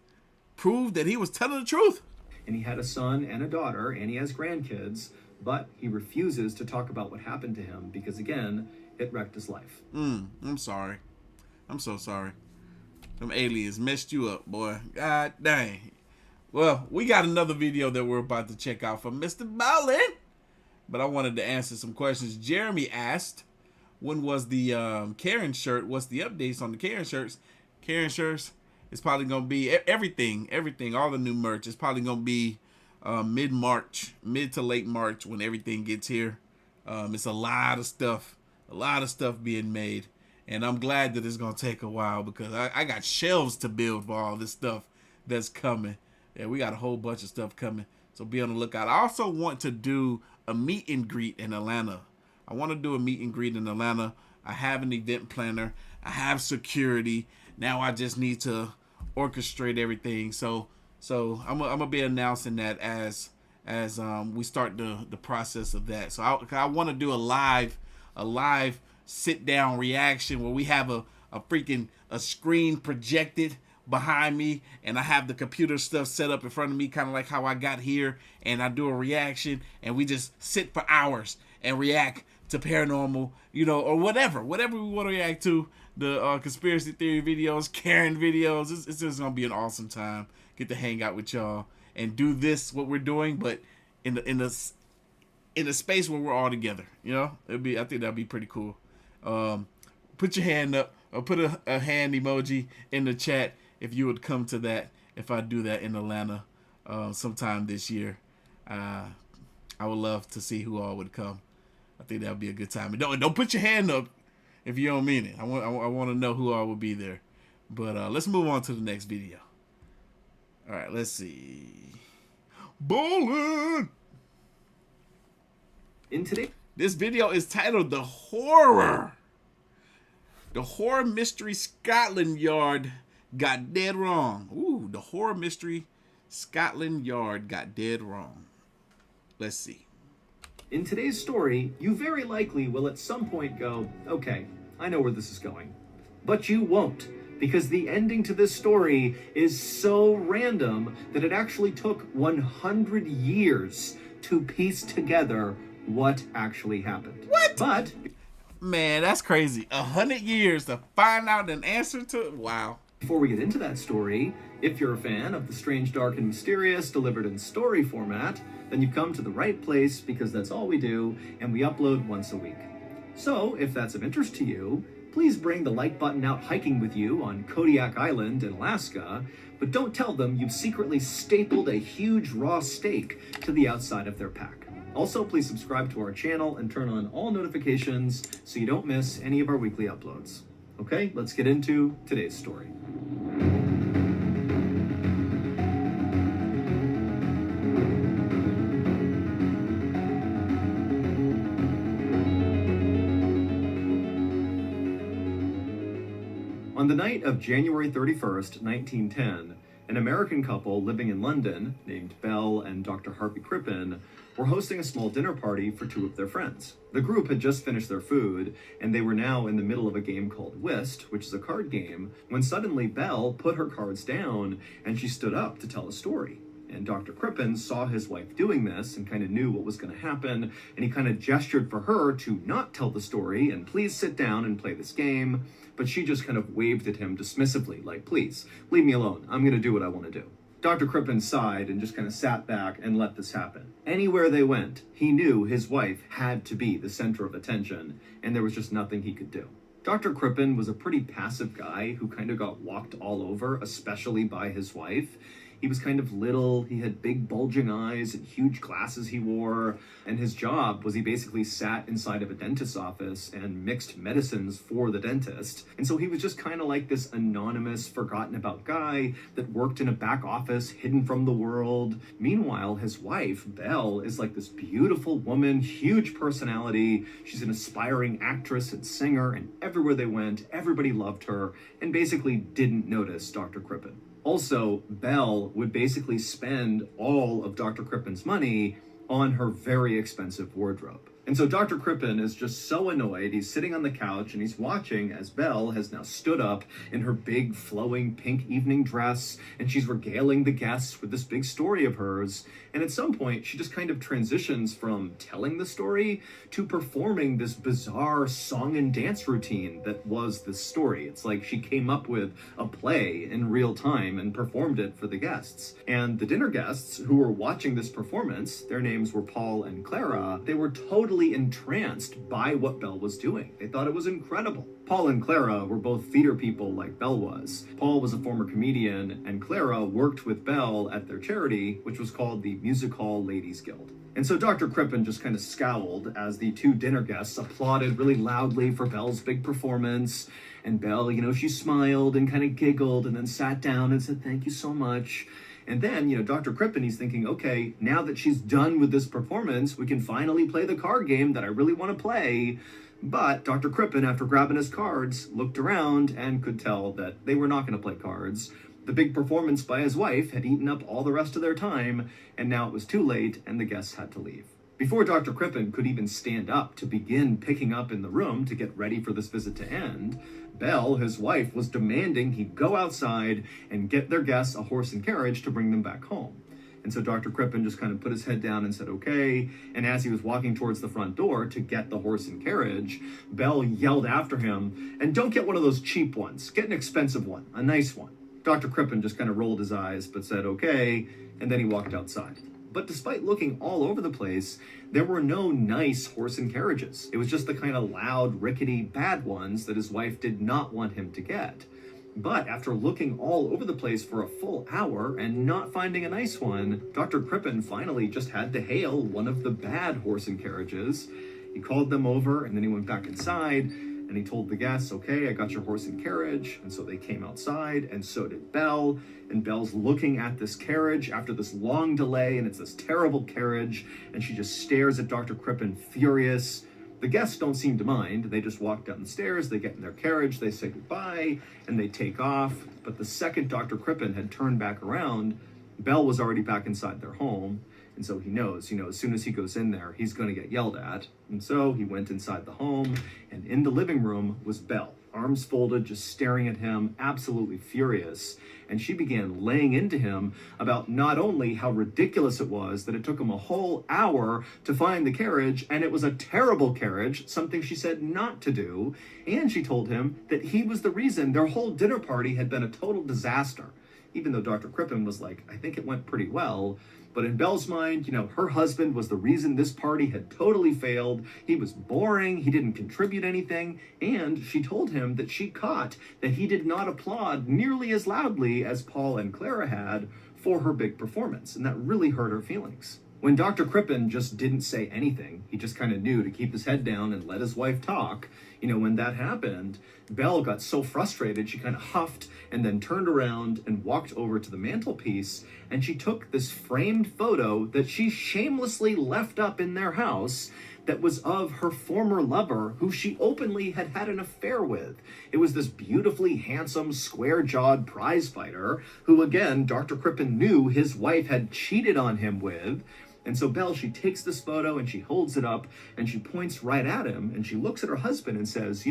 proved that he was telling the truth. And he had a son and a daughter, and he has grandkids, but he refuses to talk about what happened to him because, again, it wrecked his life. I'm sorry. I'm so sorry. Them aliens messed you up, boy. God dang. Well, we got another video that we're about to check out from Mr. Ballin. But I wanted to answer some questions. Jeremy asked, when was the Karen shirt? What's the updates on the Karen shirts? Karen shirts is probably going to be everything, all the new merch. It's probably going to be mid-March, mid to late March when everything gets here. It's a lot of stuff being made. And I'm glad that it's going to take a while because I got shelves to build for all this stuff that's coming. Yeah, we got a whole bunch of stuff coming. So be on the lookout. I also want to do a meet and greet in Atlanta. I want to do a meet and greet in Atlanta. I have an event planner. I have security. Now I just need to orchestrate everything. So I'm gonna be announcing that as we start the process of that. So I want to do a live sit down reaction where we have a screen projected behind me and I have the computer stuff set up in front of me, kind of like how I got here, and I do a reaction and we just sit for hours and react to paranormal, or whatever we want to react to, the conspiracy theory videos, Karen videos. It's just gonna be an awesome time. Get to hang out with y'all and do this, what we're doing, but in a space where we're all together. I think that'd be pretty cool. Put your hand up or put a hand emoji in the chat if you would come to that, if I do that in Atlanta sometime this year. I would love to see who all would come. I think that would be a good time. And don't put your hand up if you don't mean it. I want to know who all will be there. But let's move on to the next video. All right, let's see. Bowling! This video is titled The Horror Mystery Scotland Yard Got Dead Wrong. Ooh, the Horror Mystery Scotland Yard got dead wrong. Let's see. In today's story, you very likely will at some point go, okay, I know where this is going. But you won't, because the ending to this story is so random that it actually took 100 years to piece together what actually happened. What? But man, that's crazy. 100 years to find out an answer to it. Wow. Before we get into that story, if you're a fan of the strange, dark, and mysterious delivered in story format, then you've come to the right place, because that's all we do, and we upload once a week. So, if that's of interest to you, please bring the like button out hiking with you on Kodiak Island in Alaska, but don't tell them you've secretly stapled a huge raw steak to the outside of their pack. Also, please subscribe to our channel and turn on all notifications so you don't miss any of our weekly uploads. Okay, let's get into today's story. On the night of January 31st, 1910, an American couple living in London, named Belle and Dr. Harvey Crippen, were hosting a small dinner party for two of their friends. The group had just finished their food, and they were now in the middle of a game called Whist, which is a card game, when suddenly Belle put her cards down, and she stood up to tell a story. And Dr. Crippen saw his wife doing this and kind of knew what was going to happen, and he kind of gestured for her to not tell the story and please sit down and play this game, but she just kind of waved at him dismissively, like, please, leave me alone, I'm going to do what I want to do. Dr. Crippen sighed and just kind of sat back and let this happen. Anywhere they went, he knew his wife had to be the center of attention, and there was just nothing he could do. Dr. Crippen was a pretty passive guy who kind of got walked all over, especially by his wife. He was kind of little, he had big bulging eyes and huge glasses he wore, and his job was he basically sat inside of a dentist's office and mixed medicines for the dentist. And so he was just kind of like this anonymous, forgotten about guy that worked in a back office hidden from the world. Meanwhile, his wife, Belle, is like this beautiful woman, huge personality. She's an aspiring actress and singer, and everywhere they went, everybody loved her and basically didn't notice Dr. Crippen. Also, Belle would basically spend all of Dr. Crippen's money on her very expensive wardrobe. And so Dr. Crippen is just so annoyed. He's sitting on the couch and he's watching as Belle has now stood up in her big flowing pink evening dress, and she's regaling the guests with this big story of hers. And at some point, she just kind of transitions from telling the story to performing this bizarre song and dance routine that was this story. It's like she came up with a play in real time and performed it for the guests. And the dinner guests who were watching this performance, their names were Paul and Clara, they were totally entranced by what Belle was doing. They thought it was incredible. Paul and Clara were both theater people like Belle was. Paul was a former comedian, and Clara worked with Belle at their charity, which was called the Music Hall Ladies Guild. And so Dr. Crippen just kind of scowled as the two dinner guests applauded really loudly for Belle's big performance. And Belle, she smiled and kind of giggled and then sat down and said, "Thank you so much." And then, Dr. Crippen, he's thinking, okay, now that she's done with this performance, we can finally play the card game that I really want to play. But Dr. Crippen, after grabbing his cards, looked around and could tell that they were not going to play cards. The big performance by his wife had eaten up all the rest of their time, and now it was too late and the guests had to leave. Before Dr. Crippen could even stand up to begin picking up in the room to get ready for this visit to end, Belle, his wife, was demanding he go outside and get their guests a horse and carriage to bring them back home. And so Dr. Crippen just kind of put his head down and said, okay. And as he was walking towards the front door to get the horse and carriage, Belle yelled after him, "And don't get one of those cheap ones. Get an expensive one, a nice one." Dr. Crippen just kind of rolled his eyes, but said, okay. And then he walked outside. But despite looking all over the place, there were no nice horse and carriages. It was just the kind of loud, rickety, bad ones that his wife did not want him to get. But after looking all over the place for a full hour and not finding a nice one, Dr. Crippen finally just had to hail one of the bad horse and carriages. He called them over, and then he went back inside, and he told the guests, okay, I got your horse and carriage. And so they came outside, and so did Belle. And Belle's looking at this carriage after this long delay, and it's this terrible carriage, and she just stares at Dr. Crippen, furious. The guests don't seem to mind. They just walk down the stairs, they get in their carriage, they say goodbye, and they take off. But the second Dr. Crippen had turned back around, Belle was already back inside their home. And so he knows, as soon as he goes in there, he's going to get yelled at. And so he went inside the home, and in the living room was Belle, arms folded, just staring at him, absolutely furious. And she began laying into him about not only how ridiculous it was that it took him a whole hour to find the carriage, and it was a terrible carriage, something she said not to do, and she told him that he was the reason their whole dinner party had been a total disaster. Even though Dr. Crippen was like, I think it went pretty well. But in Belle's mind, her husband was the reason this party had totally failed. He was boring, he didn't contribute anything, and she told him that she caught that he did not applaud nearly as loudly as Paul and Clara had for her big performance, and that really hurt her feelings. When Dr. Crippen just didn't say anything, he just kind of knew to keep his head down and let his wife talk. When that happened, Belle got so frustrated, she kind of huffed and then turned around and walked over to the mantelpiece, and she took this framed photo that she shamelessly left up in their house that was of her former lover, who she openly had had an affair with. It was this beautifully handsome, square-jawed prize fighter who, again, Dr. Crippen knew his wife had cheated on him with. And so Belle, she takes this photo and she holds it up and she points right at him and she looks at her husband and says,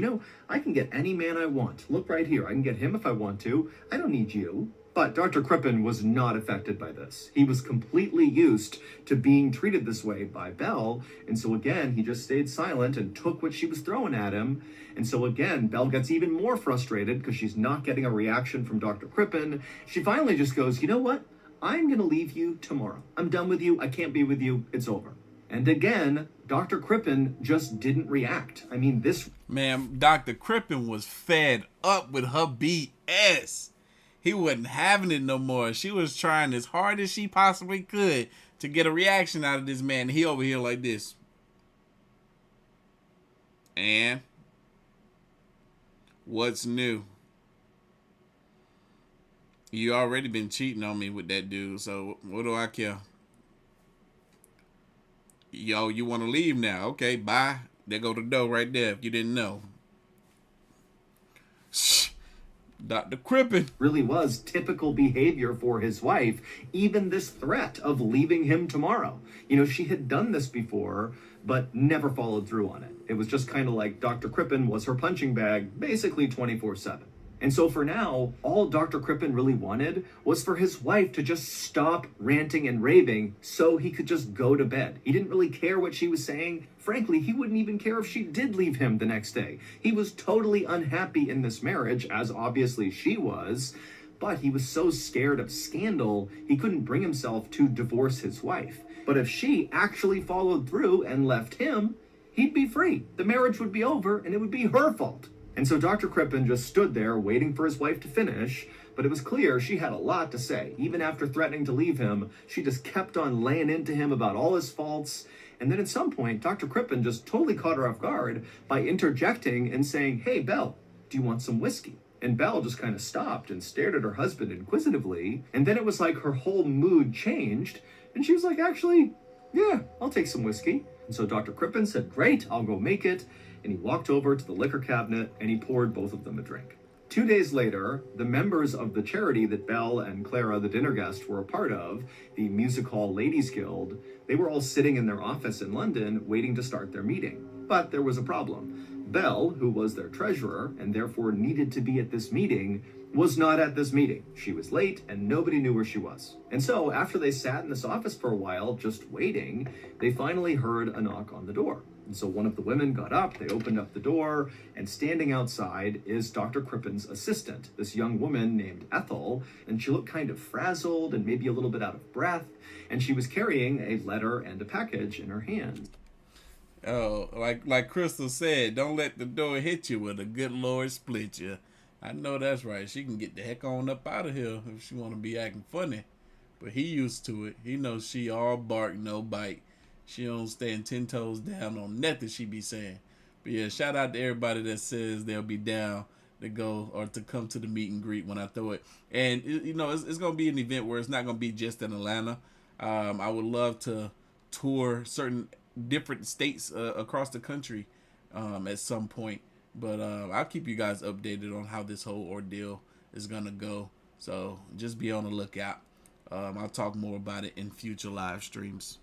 I can get any man I want. Look right here. I can get him if I want to. I don't need you. But Dr. Crippen was not affected by this. He was completely used to being treated this way by Belle, and so again, he just stayed silent and took what she was throwing at him. And so again, Belle gets even more frustrated because she's not getting a reaction from Dr. Crippen. She finally just goes, you know what? I'm going to leave you tomorrow. I'm done with you. I can't be with you. It's over. And again, Dr. Crippen just didn't react. I mean, this... Man, Dr. Crippen was fed up with her BS. He wasn't having it no more. She was trying as hard as she possibly could to get a reaction out of this man. He over here like this. And what's new? You already been cheating on me with that dude, so what do I care? Yo, you want to leave now? Okay, bye. There go the door right there if you didn't know. Shh. Dr. Crippen really was typical behavior for his wife, even this threat of leaving him tomorrow. You know, she had done this before, but never followed through on it. It was just kind of like Dr. Crippen was her punching bag, basically 24/7. And so for now, all Dr. Crippen really wanted was for his wife to just stop ranting and raving so he could just go to bed. He didn't really care what she was saying. Frankly, he wouldn't even care if she did leave him the next day. He was totally unhappy in this marriage, as obviously she was, but he was so scared of scandal, he couldn't bring himself to divorce his wife. But if she actually followed through and left him, he'd be free. The marriage would be over, and it would be her fault. And so Dr. Crippen just stood there waiting for his wife to finish, but it was clear she had a lot to say. Even after threatening to leave him, she just kept on laying into him about all his faults. And then at some point, Dr. Crippen just totally caught her off guard by interjecting and saying, hey, Belle, do you want some whiskey? And Belle just kind of stopped and stared at her husband inquisitively. And then it was like her whole mood changed. And she was like, actually, yeah, I'll take some whiskey. And so Dr. Crippen said, great, I'll go make it. And he walked over to the liquor cabinet and he poured both of them a drink. 2 days later, the members of the charity that Belle and Clara, the dinner guest, were a part of, the Music Hall Ladies Guild, they were all sitting in their office in London waiting to start their meeting. But there was a problem. Belle, who was their treasurer and therefore needed to be at this meeting, was not at this meeting. She was late and nobody knew where she was. And so after they sat in this office for a while, just waiting, they finally heard a knock on the door. And so one of the women got up, they opened up the door, and standing outside is Dr. Crippen's assistant, this young woman named Ethel, and she looked kind of frazzled and maybe a little bit out of breath, and she was carrying a letter and a package in her hand. Oh, like Crystal said, don't let the door hit you with a good Lord split you. I know that's right. She can get the heck on up out of here if she want to be acting funny. But he used to it. He knows she all bark, no bite. She don't stand 10 toes down on nothing she be saying. But yeah, shout out to everybody that says they'll be down to go or to come to the meet and greet when I throw it. And, you know, it's going to be an event where it's not going to be just in Atlanta. I would love to tour certain different states across the country at some point. But I'll keep you guys updated on how this whole ordeal is going to go. So just be on the lookout. I'll talk more about it in future live streams.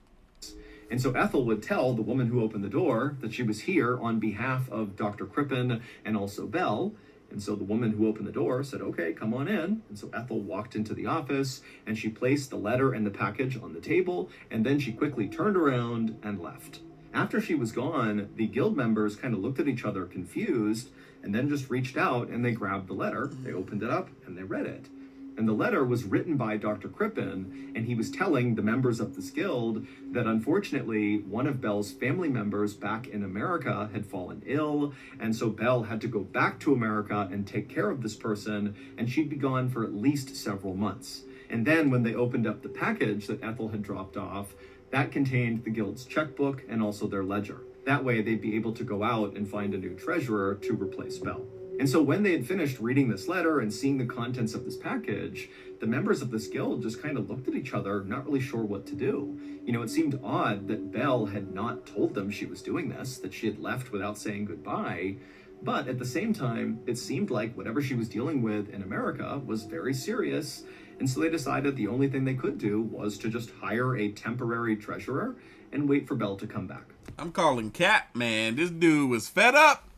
And so Ethel would tell the woman who opened the door that she was here on behalf of Dr. Crippen and also Belle. And so the woman who opened the door said, okay, come on in. And so Ethel walked into the office and she placed the letter and the package on the table. And then she quickly turned around and left. After she was gone, the guild members kind of looked at each other confused and then just reached out and they grabbed the letter. They opened it up and they read it. And the letter was written by Dr. Crippen, and he was telling the members of this guild that unfortunately one of Belle's family members back in America had fallen ill, and so Belle had to go back to America and take care of this person, and she'd be gone for at least several months. And then when they opened up the package that Ethel had dropped off, that contained the guild's checkbook and also their ledger. That way they'd be able to go out and find a new treasurer to replace Belle. And so when they had finished reading this letter and seeing the contents of this package, the members of this guild just kind of looked at each other, not really sure what to do. You know, it seemed odd that Belle had not told them she was doing this, that she had left without saying goodbye. But at the same time, it seemed like whatever she was dealing with in America was very serious. And so they decided the only thing they could do was to just hire a temporary treasurer and wait for Belle to come back. I'm calling Cap, man. This dude was fed up.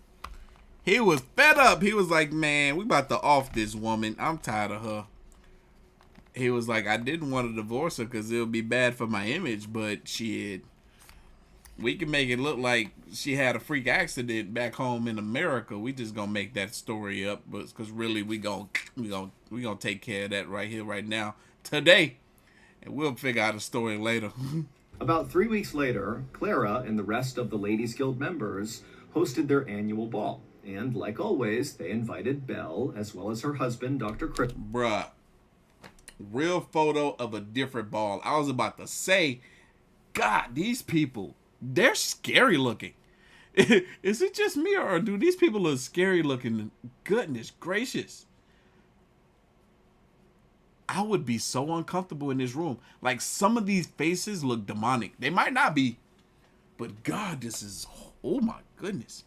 He was fed up. He was like, man, we about to off this woman. I'm tired of her. He was like, I didn't want to divorce her because it would be bad for my image, but we can make it look like she had a freak accident back home in America. We just gonna make that story up, but because really we gonna take care of that right here, right now, today, and we'll figure out a story later. About 3 weeks later, Clara and the rest of the Ladies Guild members hosted their annual ball. And like always, they invited Belle, as well as her husband, Dr. Crippen. Bruh, real photo of a different ball. I was about to say, God, these people, they're scary looking. Is it just me, or do these people look scary looking? Goodness gracious. I would be so uncomfortable in this room. Like, some of these faces look demonic. They might not be, but God, this is, oh my goodness.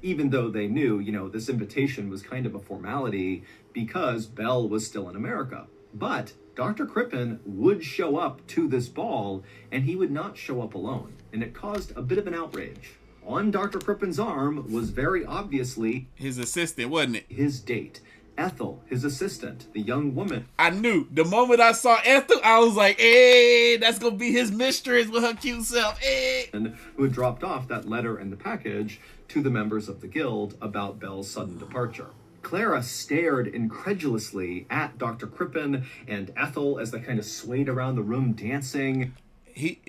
Even though they knew, this invitation was kind of a formality because Belle was still in America. But Dr. Crippen would show up to this ball, and he would not show up alone. And it caused a bit of an outrage. On Dr. Crippen's arm was very obviously his assistant, wasn't it? His date. Ethel, his assistant, the young woman. I knew. The moment I saw Ethel, I was like, hey, that's going to be his mistress with her cute self. Hey. Who had dropped off that letter and the package to the members of the guild about Belle's sudden departure. Clara stared incredulously at Dr. Crippen and Ethel as they kind of swayed around the room dancing.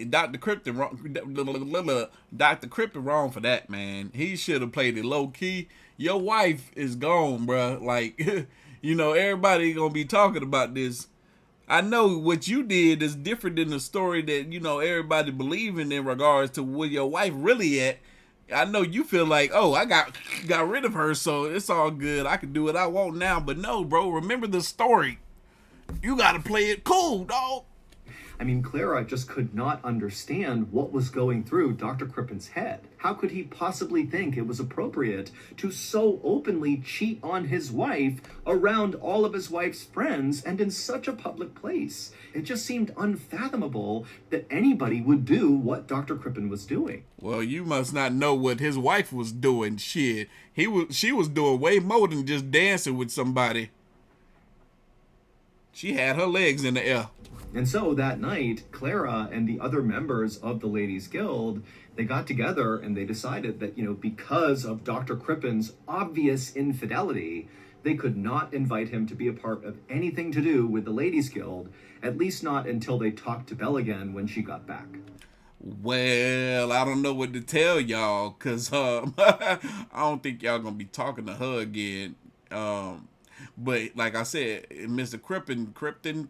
Dr. Crippen wrong for that, man. He should have played it low key. Your wife is gone, bruh. Like, everybody gonna be talking about this. I know what you did is different than the story that, everybody believing in regards to where your wife really at. I know you feel like, oh, I got rid of her, so it's all good. I can do what I want now. But no, bro, remember the story. You gotta play it cool, dog. I mean, Clara just could not understand what was going through Dr. Crippen's head. How could he possibly think it was appropriate to so openly cheat on his wife around all of his wife's friends and in such a public place? It just seemed unfathomable that anybody would do what Dr. Crippen was doing. Well, you must not know what his wife was doing. Shit, she was doing way more than just dancing with somebody. She had her legs in the air. And so that night, Clara and the other members of the Ladies Guild, they got together and they decided that, because of Dr. Crippen's obvious infidelity, they could not invite him to be a part of anything to do with the Ladies Guild, at least not until they talked to Belle again when she got back. Well, I don't know what to tell y'all, because I don't think y'all going to be talking to her again. But like I said, Mr. Crippen,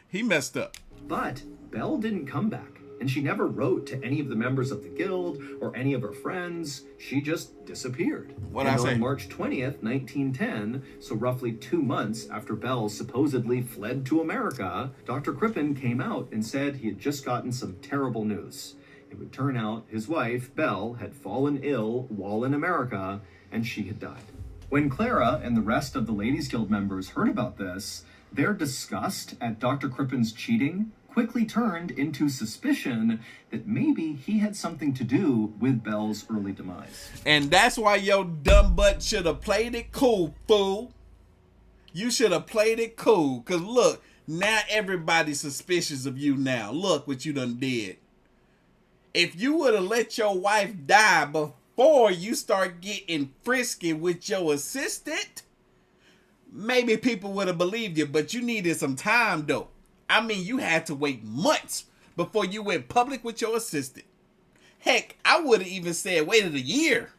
he messed up. But Belle didn't come back, and she never wrote to any of the members of the guild or any of her friends. She just disappeared. On March 20th, 1910, so roughly 2 months after Belle supposedly fled to America, Dr. Crippen came out and said he had just gotten some terrible news. It would turn out his wife, Belle, had fallen ill while in America, and she had died. When Clara and the rest of the Ladies Guild members heard about this, their disgust at Dr. Crippen's cheating quickly turned into suspicion that maybe he had something to do with Belle's early demise. And that's why your dumb butt should have played it cool, fool. You should have played it cool. Because look, now everybody's suspicious of you now. Look what you done did. If you would have let your wife die before you start getting frisky with your assistant, maybe people would have believed you, but you needed some time, though. I mean, you had to wait months before you went public with your assistant. Heck, I would have even said waited a year.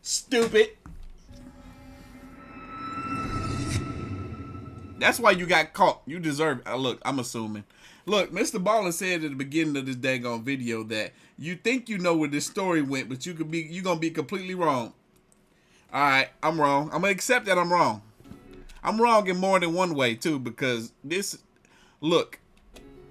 Stupid. That's why you got caught. You deserve it. Look, I'm assuming. Look, Mr. Ballin said at the beginning of this daggone video that you think you know where this story went, but you're gonna be completely wrong. All right, I'm wrong. I'm gonna accept that I'm wrong. I'm wrong in more than one way too, because look.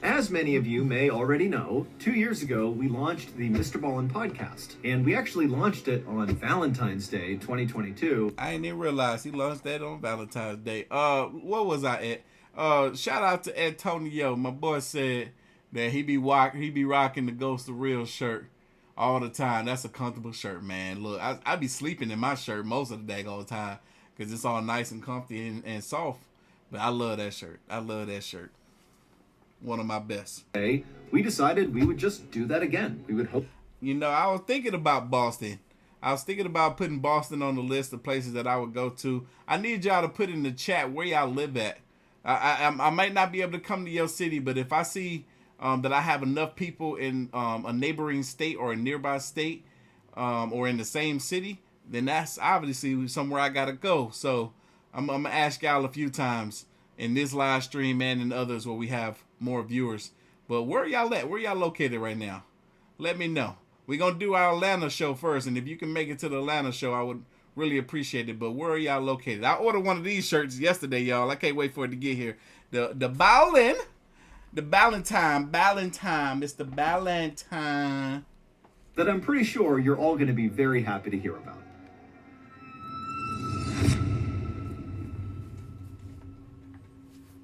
As many of you may already know, 2 years ago we launched the Mr. Ballin podcast, and we actually launched it on Valentine's Day 2022. I didn't even realize he launched that on Valentine's Day. What was I at? Shout out to Antonio. My boy said that he be rocking the Ghost of Real shirt all the time. That's a comfortable shirt, man. Look, I be sleeping in my shirt most of the day all the time. because it's all nice and comfy and soft. But I love that shirt. I love that shirt. One of my best. We decided we would just do that again. We would hope. You know, I was thinking about Boston. I was thinking about putting Boston on the list of places that I would go to. I need y'all to put in the chat where y'all live at. I might not be able to come to your city, but if I see that I have enough people in a neighboring state or a nearby state or in the same city, then that's obviously somewhere I gotta go. So I'm gonna ask y'all a few times in this live stream and in others where we have more viewers. But where y'all at? Where y'all located right now? Let me know. We're gonna do our Atlanta show first, and if you can make it to the Atlanta show, I would really appreciate it. But where are y'all located? I ordered one of these shirts yesterday, y'all. I can't wait for it to get here. The Ballin'. The Ballantine. It's the Ballantine. That I'm pretty sure you're all going to be very happy to hear about.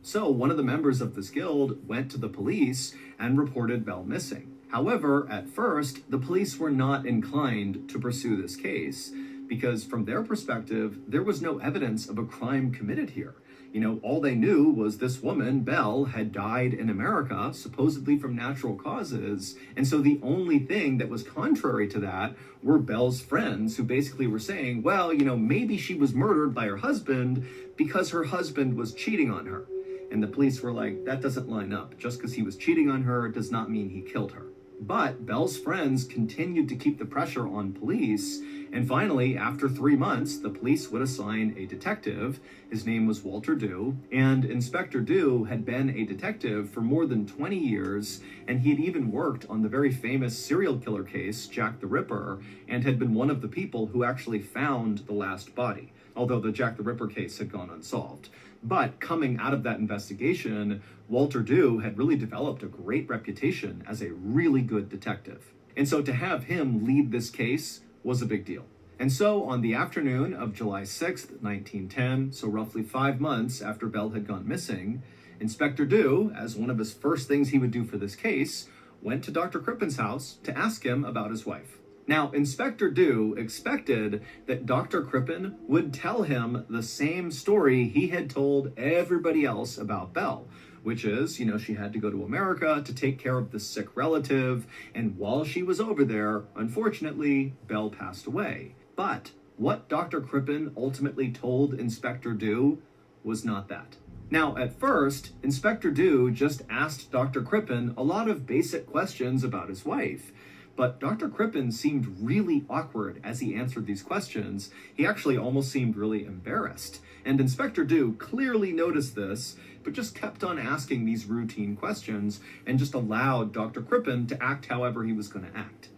So one of the members of this guild went to the police and reported Belle missing. However, at first, the police were not inclined to pursue this case because from their perspective, there was no evidence of a crime committed here. You know, all they knew was this woman, Belle, had died in America, supposedly from natural causes. And so the only thing that was contrary to that were Belle's friends who basically were saying, well, you know, maybe she was murdered by her husband because her husband was cheating on her. And the police were like, that doesn't line up. Just because he was cheating on her does not mean he killed her. But Belle's friends continued to keep the pressure on police. And finally, after 3 months, the police would assign a detective. His name was Walter Dew. And Inspector Dew had been a detective for more than 20 years. And he had even worked on the very famous serial killer case, Jack the Ripper, and had been one of the people who actually found the last body, although the Jack the Ripper case had gone unsolved. But coming out of that investigation, Walter Dew had really developed a great reputation as a really good detective. And so to have him lead this case was a big deal. And so on the afternoon of July 6th, 1910, so roughly 5 months after Belle had gone missing, Inspector Dew, as one of his first things he would do for this case, went to Dr. Crippen's house to ask him about his wife. Now, Inspector Dew expected that Dr. Crippen would tell him the same story he had told everybody else about Belle, which is, you know, she had to go to America to take care of this sick relative, and while she was over there, unfortunately, Belle passed away. But what Dr. Crippen ultimately told Inspector Dew was not that. Now, at first, Inspector Dew just asked Dr. Crippen a lot of basic questions about his wife. But Dr. Crippen seemed really awkward as he answered these questions. He actually almost seemed really embarrassed. And Inspector Dew clearly noticed this, but just kept on asking these routine questions and just allowed Dr. Crippen to act however he was going to act.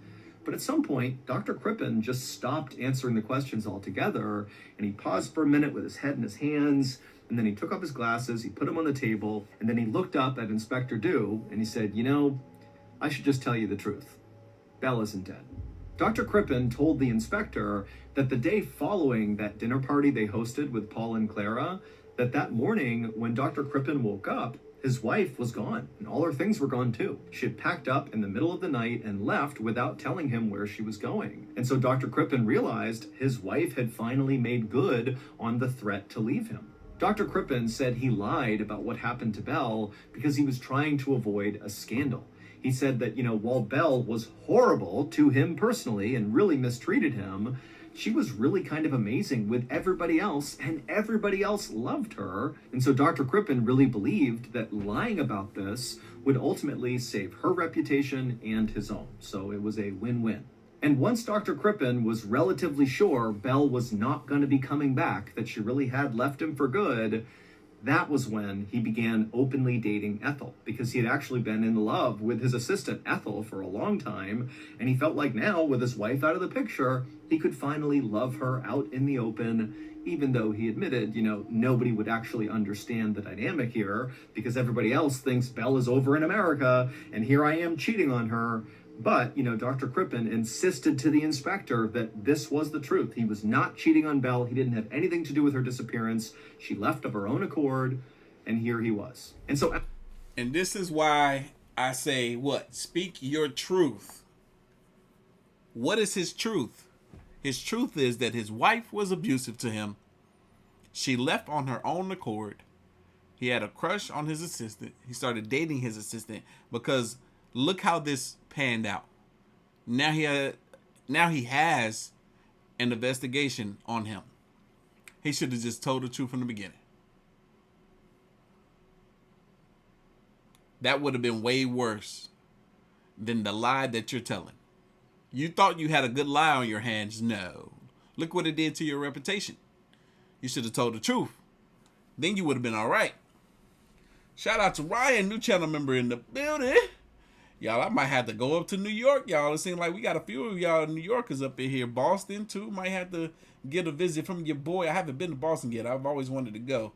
But at some point, Dr. Crippen just stopped answering the questions altogether, and he paused for a minute with his head in his hands, and then he took up his glasses, he put them on the table, and then he looked up at Inspector Dew, and he said, you know, I should just tell you the truth. Belle isn't dead. Dr. Crippen told the inspector that the day following that dinner party they hosted with Paul and Clara, that morning when Dr. Crippen woke up, his wife was gone, and all her things were gone too. She had packed up in the middle of the night and left without telling him where she was going. And so Dr. Crippen realized his wife had finally made good on the threat to leave him. Dr. Crippen said he lied about what happened to Belle because he was trying to avoid a scandal. He said that, you know, while Belle was horrible to him personally and really mistreated him, she was really kind of amazing with everybody else, and everybody else loved her. And so Dr. Crippen really believed that lying about this would ultimately save her reputation and his own. So it was a win-win. And once Dr. Crippen was relatively sure Belle was not going to be coming back, that she really had left him for good, that was when he began openly dating Ethel, because he had actually been in love with his assistant Ethel for a long time, and he felt like now, with his wife out of the picture, he could finally love her out in the open, even though he admitted, you know, nobody would actually understand the dynamic here, because everybody else thinks Belle is over in America, and here I am cheating on her. But, you know, Dr. Crippen insisted to the inspector that this was the truth. He was not cheating on Belle. He didn't have anything to do with her disappearance. She left of her own accord, and here he was. And this is why I say, what? Speak your truth. What is his truth? His truth is that his wife was abusive to him. She left on her own accord. He had a crush on his assistant. He started dating his assistant because look how this panned out. Now he has an investigation on him. He should have just told the truth from the beginning. That would have been way worse than the lie that you're telling. You thought you had a good lie on your hands. No. Look what it did to your reputation. You should have told the truth. Then you would have been all right. Shout out to Ryan, new channel member in the building. Y'all, I might have to go up to New York, y'all. It seems like we got a few of y'all New Yorkers up in here. Boston, too. Might have to get a visit from your boy. I haven't been to Boston yet. I've always wanted to go.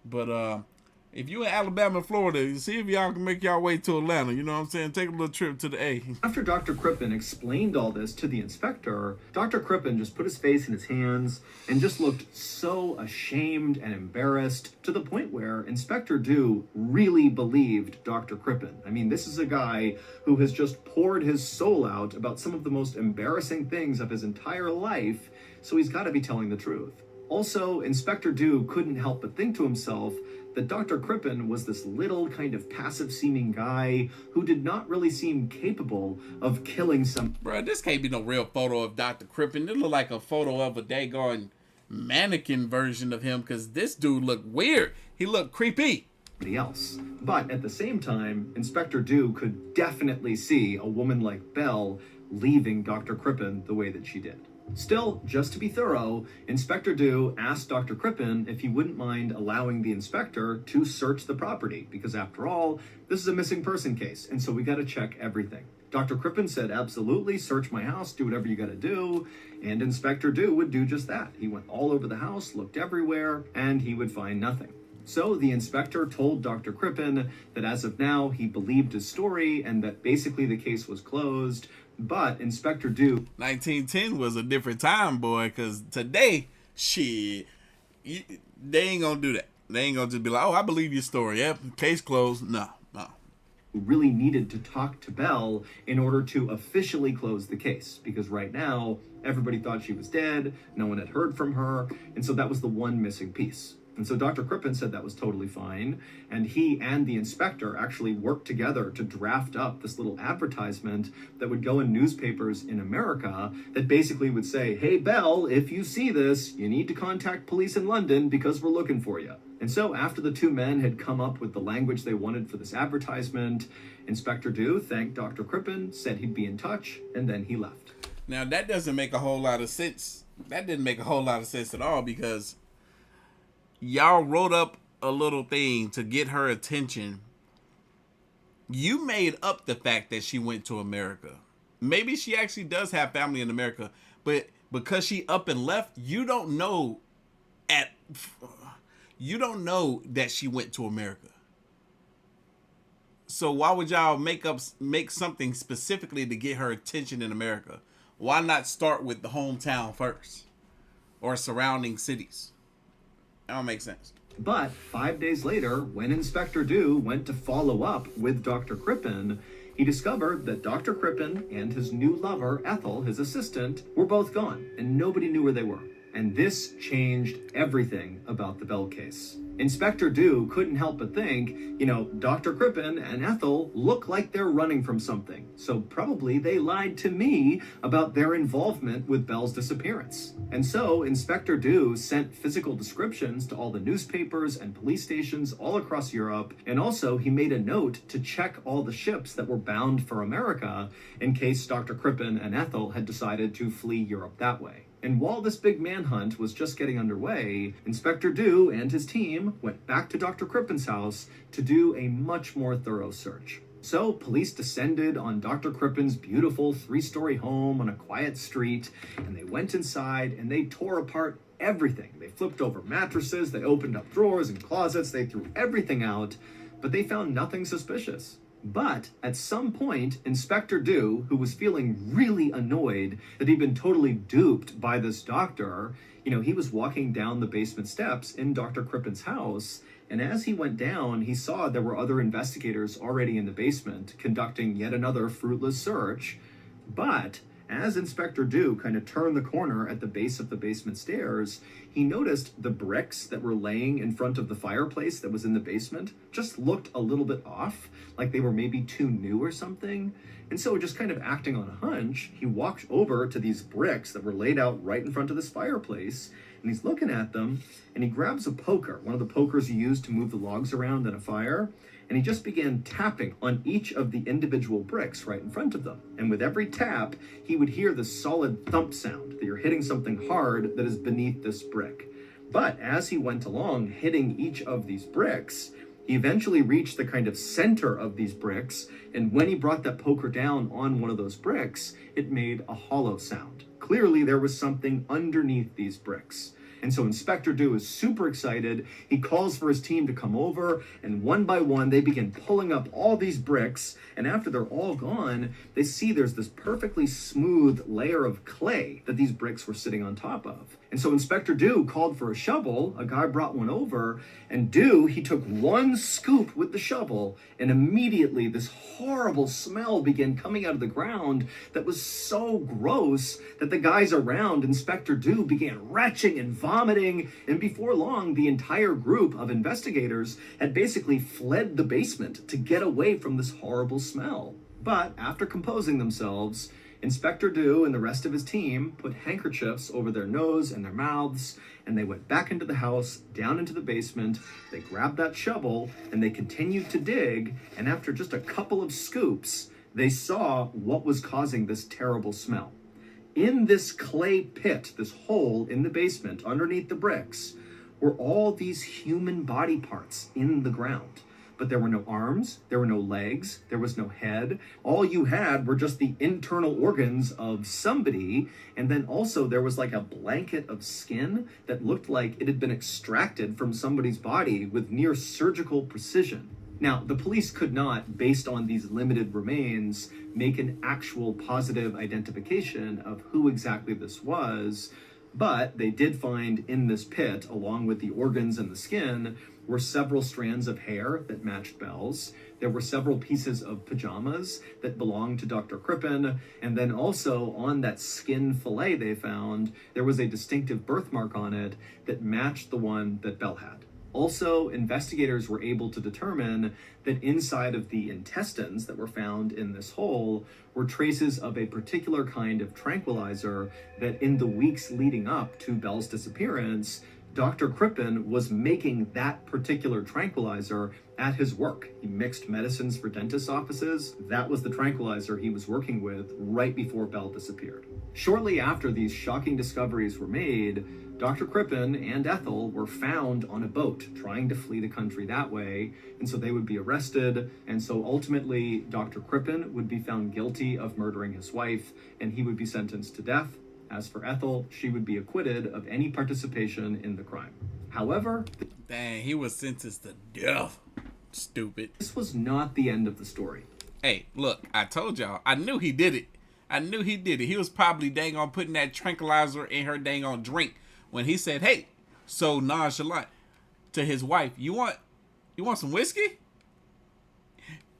But if you in Alabama and Florida, see if y'all can make y'all way to Atlanta. You know what I'm saying? Take a little trip to the A. After Dr. Crippen explained all this to the inspector, Dr. Crippen just put his face in his hands and just looked so ashamed and embarrassed, to the point where Inspector Dew really believed Dr. Crippen. I mean, this is a guy who has just poured his soul out about some of the most embarrassing things of his entire life, so he's got to be telling the truth. Also, Inspector Dew couldn't help but think to himself that Dr. Crippen was this little kind of passive-seeming guy who did not really seem capable of killing some... Bruh, this can't be no real photo of Dr. Crippen. It look like a photo of a daggone mannequin version of him, because this dude looked weird. He looked creepy. Else. But at the same time, Inspector Dew could definitely see a woman like Belle leaving Dr. Crippen the way that she did. Still, just to be thorough, Inspector Dew asked Dr. Crippen if he wouldn't mind allowing the inspector to search the property, because after all, this is a missing person case, and so we gotta check everything. Dr. Crippen said, absolutely, search my house, do whatever you gotta do, and Inspector Dew would do just that. He went all over the house, looked everywhere, and he would find nothing. So the inspector told Dr. Crippen that as of now, he believed his story and that basically the case was closed. But Inspector Dew... 1910 was a different time, boy, because today, shit, they ain't gonna do that. They ain't gonna just be like, oh, I believe your story. Yep, case closed. No. Really needed to talk to Belle in order to officially close the case, because right now, everybody thought she was dead, no one had heard from her, and so that was the one missing piece. And so Dr. Crippen said that was totally fine, and he and the inspector actually worked together to draft up this little advertisement that would go in newspapers in America that basically would say, hey, Belle, if you see this, you need to contact police in London because we're looking for you. And so after the two men had come up with the language they wanted for this advertisement, Inspector Dew thanked Dr. Crippen, said he'd be in touch, and then he left. Now, that doesn't make a whole lot of sense. That didn't make a whole lot of sense at all, because y'all wrote up a little thing to get her attention. You made up the fact that she went to America. Maybe she actually does have family in America, but because she up and left, you don't know that she went to America. So why would y'all make something specifically to get her attention in America? Why not start with the hometown first or surrounding cities? That don't make sense. But 5 days later, when Inspector Dew went to follow up with Dr. Crippen, he discovered that Dr. Crippen and his new lover, Ethel, his assistant, were both gone, and nobody knew where they were. And this changed everything about the Belle case. Inspector Dew couldn't help but think, Dr. Crippen and Ethel look like they're running from something. So probably they lied to me about their involvement with Belle's disappearance. And so Inspector Dew sent physical descriptions to all the newspapers and police stations all across Europe. And also he made a note to check all the ships that were bound for America in case Dr. Crippen and Ethel had decided to flee Europe that way. And while this big manhunt was just getting underway, Inspector Dew and his team went back to Dr. Crippen's house to do a much more thorough search. So police descended on Dr. Crippen's beautiful 3-story home on a quiet street, and they went inside and they tore apart everything. They flipped over mattresses, they opened up drawers and closets, they threw everything out, but they found nothing suspicious. But at some point, Inspector Dew, who was feeling really annoyed that he'd been totally duped by this doctor, he was walking down the basement steps in Dr. Crippen's house, and as he went down, he saw there were other investigators already in the basement conducting yet another fruitless search. But As Inspector Dew kind of turned the corner at the base of the basement stairs, he noticed the bricks that were laying in front of the fireplace that was in the basement just looked a little bit off, like they were maybe too new or something. And so, just kind of acting on a hunch, he walked over to these bricks that were laid out right in front of this fireplace, and he's looking at them, and he grabs a poker, one of the pokers you use to move the logs around in a fire, and he just began tapping on each of the individual bricks right in front of them. And with every tap, he would hear the solid thump sound that you're hitting something hard that is beneath this brick. But as he went along hitting each of these bricks, he eventually reached the kind of center of these bricks, and when he brought that poker down on one of those bricks, it made a hollow sound. Clearly, there was something underneath these bricks. And so Inspector Dew is super excited. He calls for his team to come over, and one by one, they begin pulling up all these bricks. And after they're all gone, they see there's this perfectly smooth layer of clay that these bricks were sitting on top of. And so Inspector Dew called for a shovel. A guy brought one over, and Dew, he took one scoop with the shovel, and immediately this horrible smell began coming out of the ground that was so gross that the guys around Inspector Dew began retching and vomiting, and before long, the entire group of investigators had basically fled the basement to get away from this horrible smell. But after composing themselves, Inspector Dew and the rest of his team put handkerchiefs over their nose and their mouths, and they went back into the house, down into the basement. They grabbed that shovel, and they continued to dig, and after just a couple of scoops, they saw what was causing this terrible smell. In this clay pit, this hole in the basement underneath the bricks, were all these human body parts in the ground. But there were no arms, there were no legs, there was no head. All you had were just the internal organs of somebody, and then also there was like a blanket of skin that looked like it had been extracted from somebody's body with near surgical precision. Now, the police could not, based on these limited remains, make an actual positive identification of who exactly this was, but they did find in this pit, along with the organs and the skin, were several strands of hair that matched Belle's. There were several pieces of pajamas that belonged to Dr. Crippen, and then also on that skin fillet they found, there was a distinctive birthmark on it that matched the one that Belle had. Also, investigators were able to determine that inside of the intestines that were found in this hole were traces of a particular kind of tranquilizer that in the weeks leading up to Belle's disappearance, Dr. Crippen was making that particular tranquilizer at his work. He mixed medicines for dentist offices. That was the tranquilizer he was working with right before Belle disappeared. Shortly after these shocking discoveries were made, Dr. Crippen and Ethel were found on a boat trying to flee the country that way, and so they would be arrested, and so ultimately Dr. Crippen would be found guilty of murdering his wife, and he would be sentenced to death. As for Ethel, she would be acquitted of any participation in the crime. However, Dang, he was sentenced to death. Stupid. this was not the end of the story. Hey, look, I told y'all. I knew he did it. He was probably dang on putting that tranquilizer in her dang on drink when he said, hey, so nonchalant to his wife, you want some whiskey?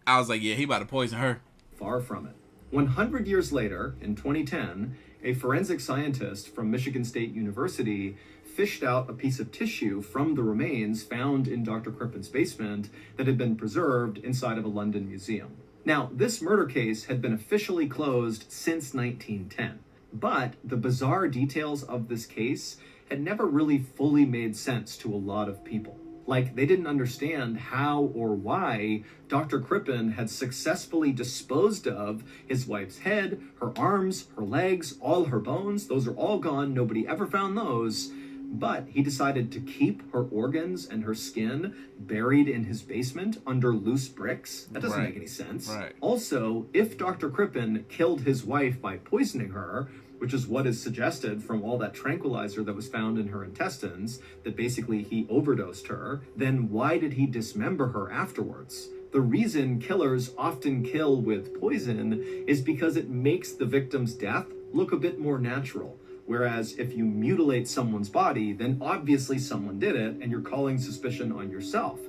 I was like, yeah, he about to poison her. Far from it. 100 years later, in 2010, a forensic scientist from Michigan State University fished out a piece of tissue from the remains found in Dr. Crippen's basement that had been preserved inside of a London museum. Now, this murder case had been officially closed since 1910, but the bizarre details of this case had never really fully made sense to a lot of people. Like, they didn't understand how or why Dr. Crippen had successfully disposed of his wife's head, her arms, her legs, all her bones. Those are all gone. Nobody ever found those. But he decided to keep her organs and her skin buried in his basement under loose bricks. That doesn't make any sense. Right. Also, if Dr. Crippen killed his wife by poisoning her, which is what is suggested from all that tranquilizer that was found in her intestines, that basically he overdosed her, then why did he dismember her afterwards? The reason killers often kill with poison is because it makes the victim's death look a bit more natural. Whereas if you mutilate someone's body, then obviously someone did it and you're calling suspicion on yourself.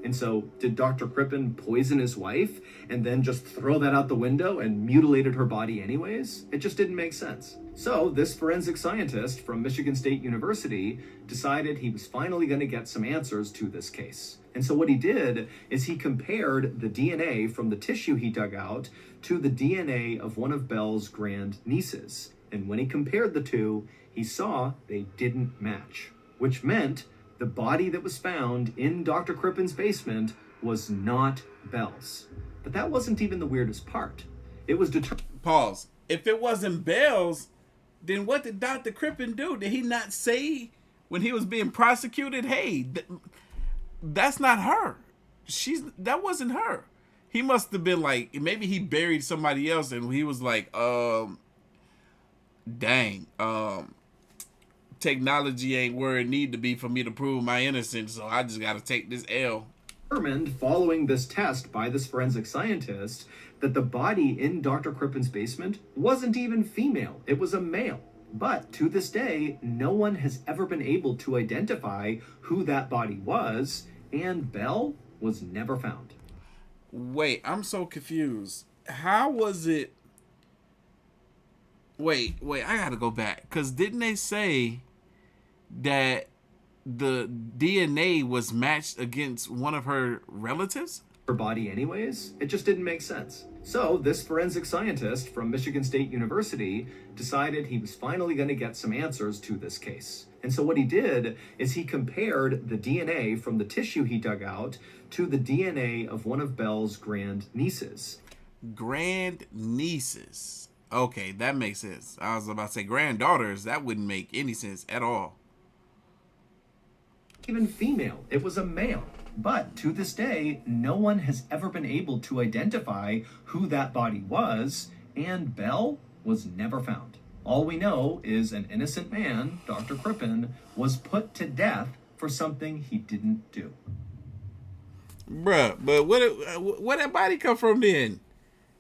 And so, did Dr. Crippen poison his wife and then just throw that out the window and mutilated her body anyways? It just didn't make sense. So, this forensic scientist from Michigan State University decided he was finally going to get some answers to this case. And so, what he did is he compared the DNA from the tissue he dug out to the DNA of one of Belle's grandnieces. And when he compared the two, he saw they didn't match, which meant the body that was found in Dr. Crippen's basement was not Belle's. But that wasn't even the weirdest part. It was determined. Pause. If it wasn't Belle's, then what did Dr. Crippen do? Did he not say when he was being prosecuted, hey, that's not her. That wasn't her. He must have been like, maybe he buried somebody else and he was like, dang, technology ain't where it need to be for me to prove my innocence, so I just gotta take this L. Determined following this test by this forensic scientist that the body in Dr. Crippen's basement wasn't even female, it was a male. But to this day, no one has ever been able to identify who that body was, and Belle was never found. Wait, I'm so confused. How was it? Wait, I gotta go back. Because didn't they say that the DNA was matched against one of her relatives? Her body anyways? It just didn't make sense. So this forensic scientist from Michigan State University decided he was finally going to get some answers to this case. And so what he did is he compared the DNA from the tissue he dug out to the DNA of one of Belle's grandnieces. Grandnieces. Okay, that makes sense. I was about to say granddaughters. That wouldn't make any sense at all. Even female. It was a male. But to this day, no one has ever been able to identify who that body was, and Belle was never found. All we know is an innocent man, Dr. Crippen, was put to death for something he didn't do. Bruh, but where that body come from then?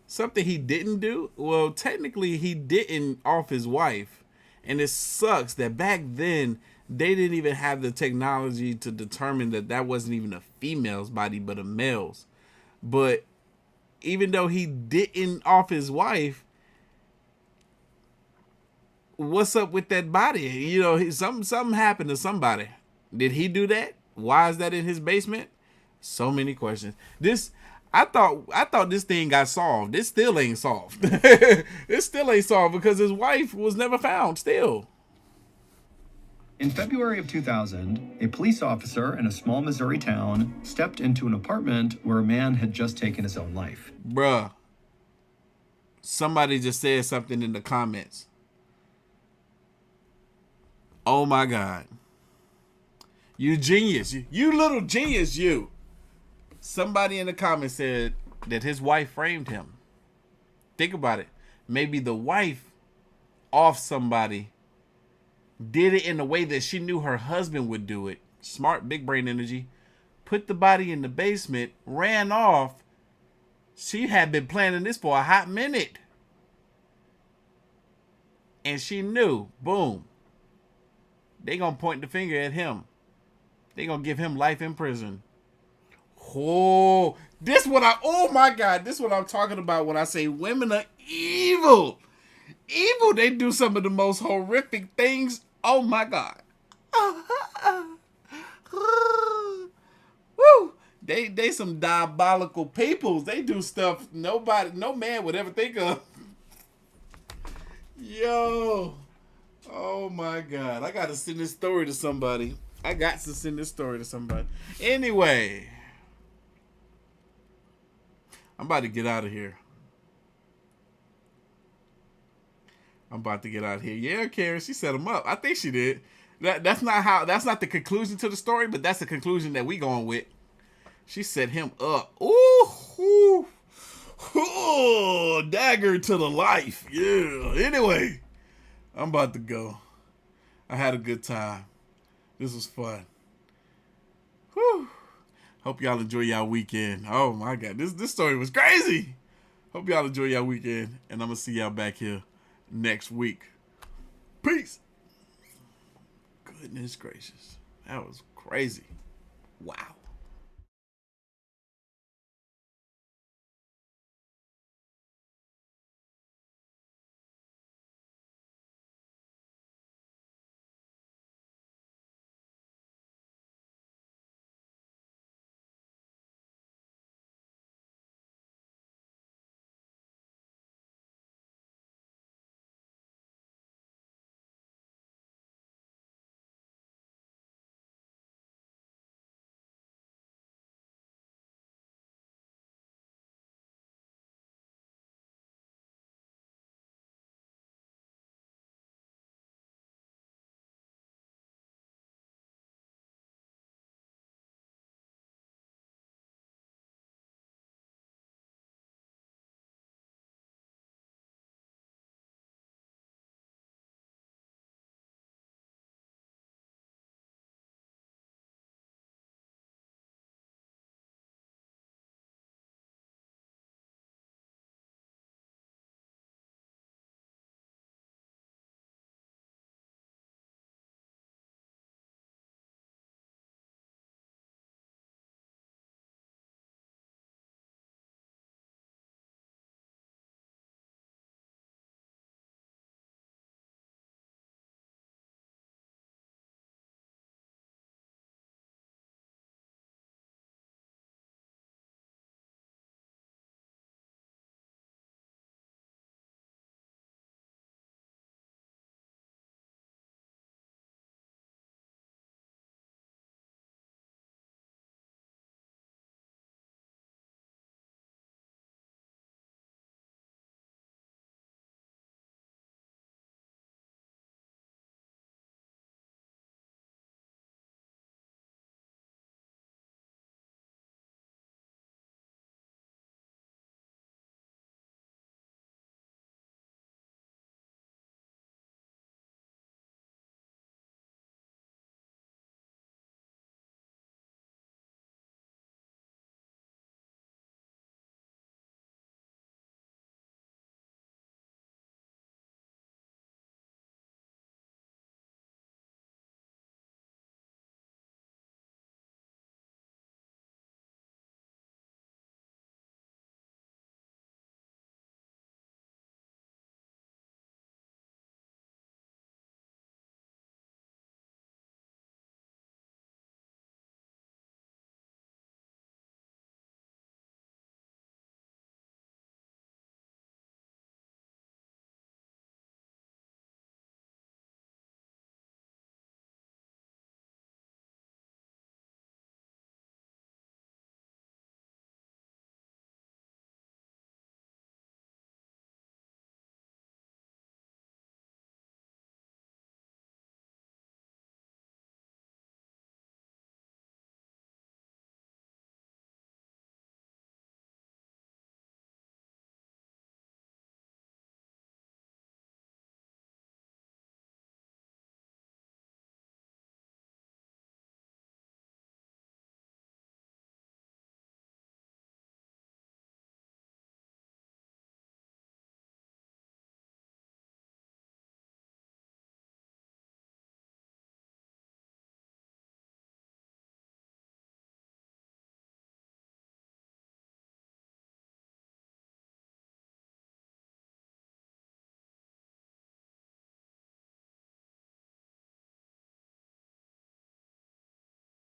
Something he didn't do? Well, technically he didn't off his wife. And it sucks that back then they didn't even have the technology to determine that that wasn't even a female's body, but a male's. But even though he didn't off his wife, what's up with that body? You know, something happened to somebody. Did he do that? Why is that in his basement? So many questions. I thought this thing got solved. This still ain't solved. It still ain't solved because his wife was never found still. In February of 2000, a police officer in a small Missouri town stepped into an apartment where a man had just taken his own life. Bruh. Somebody just said something in the comments. Oh my God. You genius. You little genius, you. Somebody in the comments said that his wife framed him. Think about it. Maybe the wife off somebody did it in a way that she knew her husband would do it. Smart, big brain energy. Put the body in the basement, ran off. She had been planning this for a hot minute. And she knew, boom, they gonna point the finger at him. They gonna give him life in prison. Oh my God, this is what I'm talking about when I say women are evil. Evil, they do some of the most horrific things. Oh my God. Woo. They some diabolical peoples. They do stuff no man would ever think of. Yo. Oh my God. I gotta send this story to somebody. Anyway. I'm about to get out of here. Yeah, Karen, she set him up. I think she did. That's not the conclusion to the story, but that's the conclusion that we going with. She set him up. Ooh, dagger to the life. Yeah. Anyway, I'm about to go. I had a good time. This was fun. Whew. Hope y'all enjoy y'all weekend. Oh my God, this story was crazy. Hope y'all enjoy y'all weekend, and I'm gonna see y'all back here next week. Peace. Goodness gracious, that was crazy. Wow.